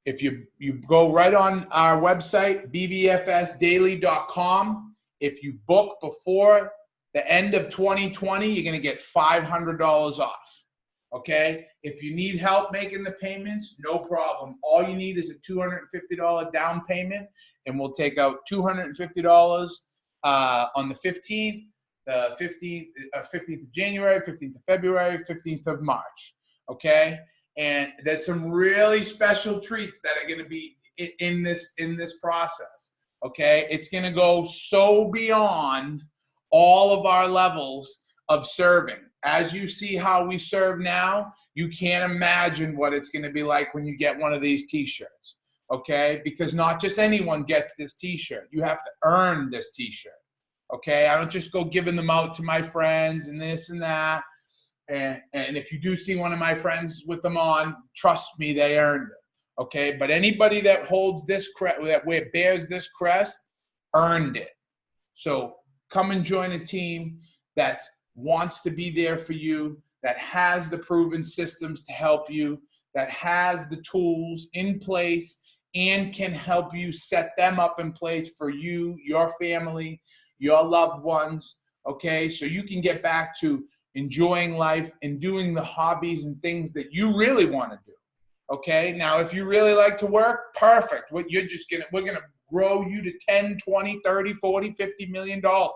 If you go right on our website, bbfsdaily.com, if you book before the end of 2020, you're going to get $500 off, okay? If you need help making the payments, no problem. All you need is a $250 down payment, and we'll take out $250 on the 15th, the 15th of January, 15th of February, 15th of March, okay? And there's some really special treats that are going to be in this process. Okay, it's going to go so beyond all of our levels of serving. As you see how we serve now, you can't imagine what it's going to be like when you get one of these t-shirts. Okay, because not just anyone gets this t-shirt. You have to earn this t-shirt. Okay, I don't just go giving them out to my friends and this and that. And if you do see one of my friends with them on, trust me, they earned it. Okay, but anybody that holds this crest, that bears this crest, earned it. So come and join a team that wants to be there for you, that has the proven systems to help you, that has the tools in place and can help you set them up in place for you, your family, your loved ones. Okay, so you can get back to enjoying life and doing the hobbies and things that you really want to do. Okay, now if you really like to work, perfect. We're gonna grow you to 10, 20, 30, 40, 50 million dollars.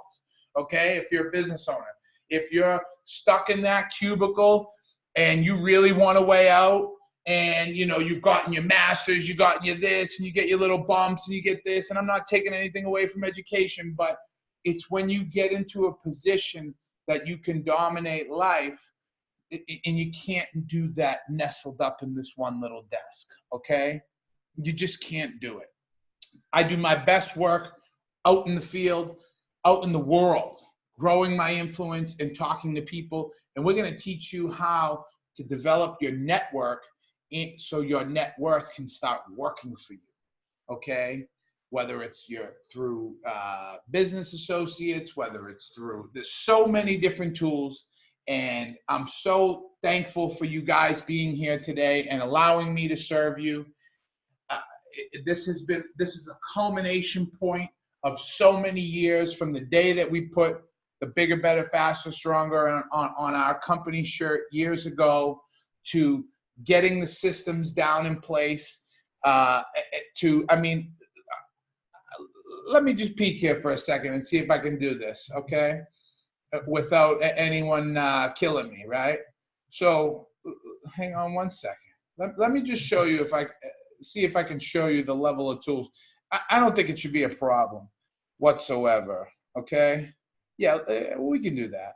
Okay, if you're a business owner. If you're stuck in that cubicle and you really want to way out, and you've gotten your master's, you've gotten your this, and you get your little bumps and you get this, and I'm not taking anything away from education, but it's when you get into a position that you can dominate life, and you can't do that nestled up in this one little desk, okay? You just can't do it. I do my best work out in the field, out in the world, growing my influence and talking to people, and we're going to teach you how to develop your network so your net worth can start working for you, okay? Whether it's through business associates, whether it's there's so many different tools. And I'm so thankful for you guys being here today and allowing me to serve you. This is a culmination point of so many years from the day that we put the Bigger, Better, Faster, Stronger on our company shirt years ago, to getting the systems down in place, let me just peek here for a second and see if I can do this, okay? Without anyone killing me, right? So hang on one second. Let me just show you see if I can show you the level of tools. I don't think it should be a problem whatsoever, okay? Yeah, we can do that,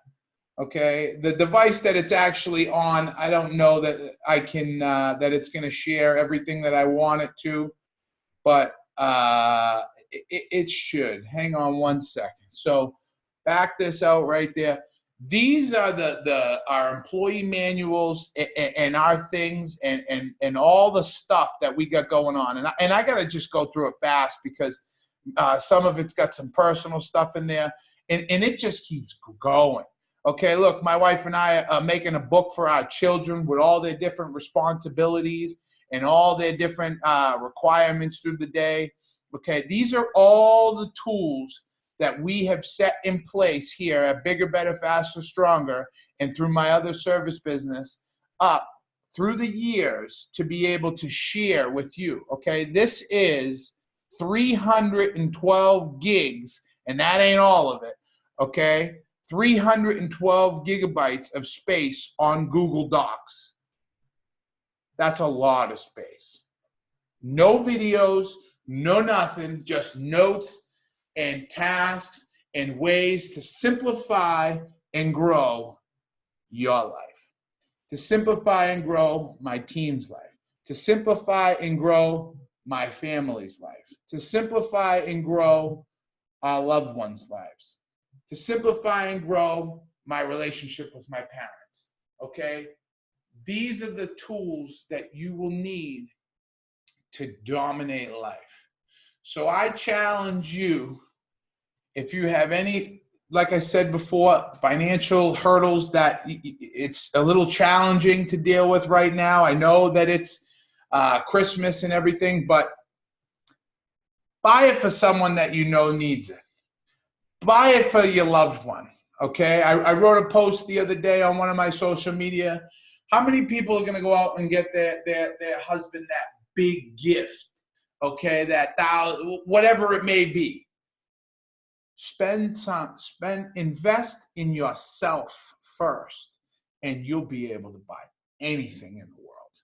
okay? The device that it's actually on, I don't know that I can, that it's going to share everything that I want it to, but it should. Hang on one second. So back this out right there. These are our employee manuals and our things and all the stuff that we got going on. And I got to just go through it fast because some of it's got some personal stuff in there, and it just keeps going. Okay, look, my wife and I are making a book for our children with all their different responsibilities and all their different requirements through the day. Okay, these are all the tools that we have set in place here at Bigger, Better, Faster, Stronger, and through my other service business up through the years to be able to share with you. Okay, this is 312 gigs, and that ain't all of it. Okay, 312 gigabytes of space on Google Docs. That's a lot of space. No videos, no nothing, just notes and tasks and ways to simplify and grow your life, to simplify and grow my team's life, to simplify and grow my family's life, to simplify and grow our loved ones' lives, to simplify and grow my relationship with my parents, okay? These are the tools that you will need to dominate life. So I challenge you, if you have any, like I said before, financial hurdles that it's a little challenging to deal with right now. I know that it's Christmas and everything, but buy it for someone that you know needs it. Buy it for your loved one, okay? I wrote a post the other day on one of my social media. How many people are going to go out and get their husband that big gift, okay, that whatever it may be? Invest in yourself first, and you'll be able to buy anything in the world,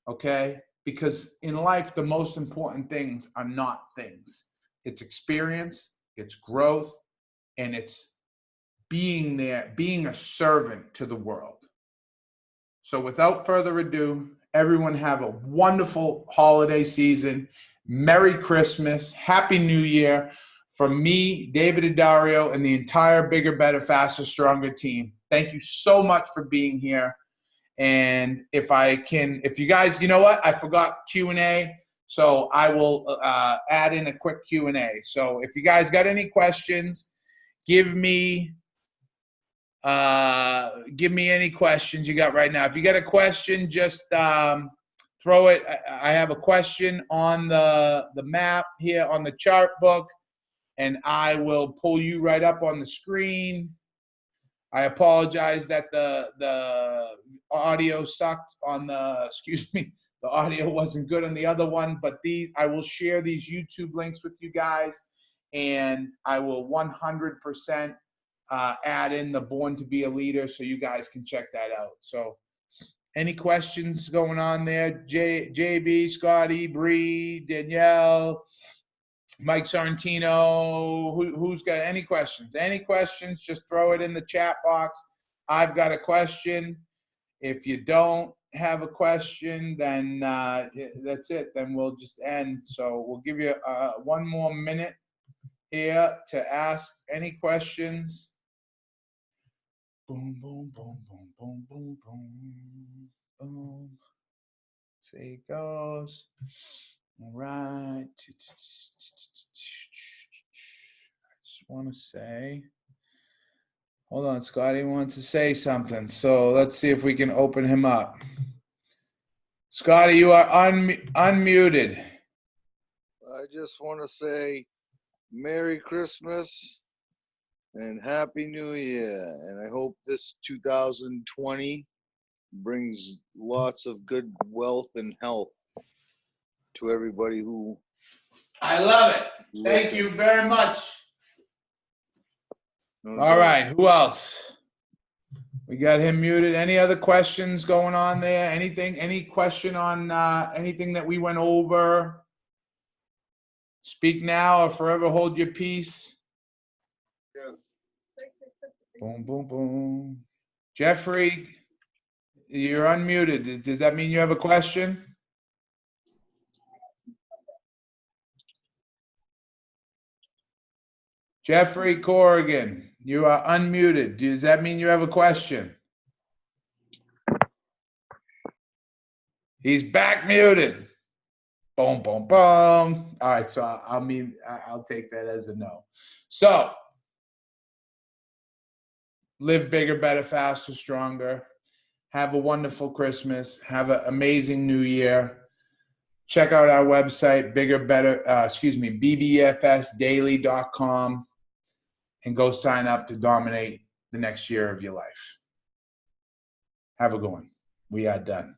okay? because in life, the most important things are not things. It's experience, it's growth, and it's being there, being a servant to the world. So without further ado, everyone have a wonderful holiday season. Merry Christmas. Happy New Year. From me, David Addario, and the entire Bigger, Better, Faster, Stronger team. Thank you so much for being here. And if you guys, you know what? I forgot Q&A. So I will add in a quick Q&A. So if you guys got any questions, give me any questions you got right now. If you got a question, just throw it. I have a question on the map here on the chart book, and I will pull you right up on the screen. I apologize that the audio sucked on the audio wasn't good on the other one, but I will share these YouTube links with you guys, and I will 100% add in the Born to Be a Leader so you guys can check that out. So any questions going on there? JB, Scotty, Bree, Danielle, Mike Sorrentino, who's got any questions? Any questions, just throw it in the chat box. I've got a question. If you don't have a question, then that's it. Then we'll just end. So we'll give you one more minute here to ask any questions. Boom, boom, boom, boom, boom, boom, boom, boom. See it goes. All right. I just want to say, hold on, Scotty wants to say something. So let's see if we can open him up. Scotty, you are unmuted. I just want to say Merry Christmas and Happy New Year. And I hope this 2020 brings lots of good wealth and health to everybody who I love it. listens. Thank you very much. No All doubt. right, who else? We got him muted. Any other questions going on there? Any question on anything that we went over? Speak now or forever hold your peace. Yeah. Boom, boom, boom. Jeffrey, you're unmuted. Does that mean you have a question? Jeffrey Corrigan, you are unmuted. Does that mean you have a question? He's back muted. Boom, boom, boom. All right, so I'll take that as a no. So, live bigger, better, faster, stronger. Have a wonderful Christmas. Have an amazing New Year. Check out our website, BBFSdaily.com, and go sign up to dominate the next year of your life. Have a good one. We are done.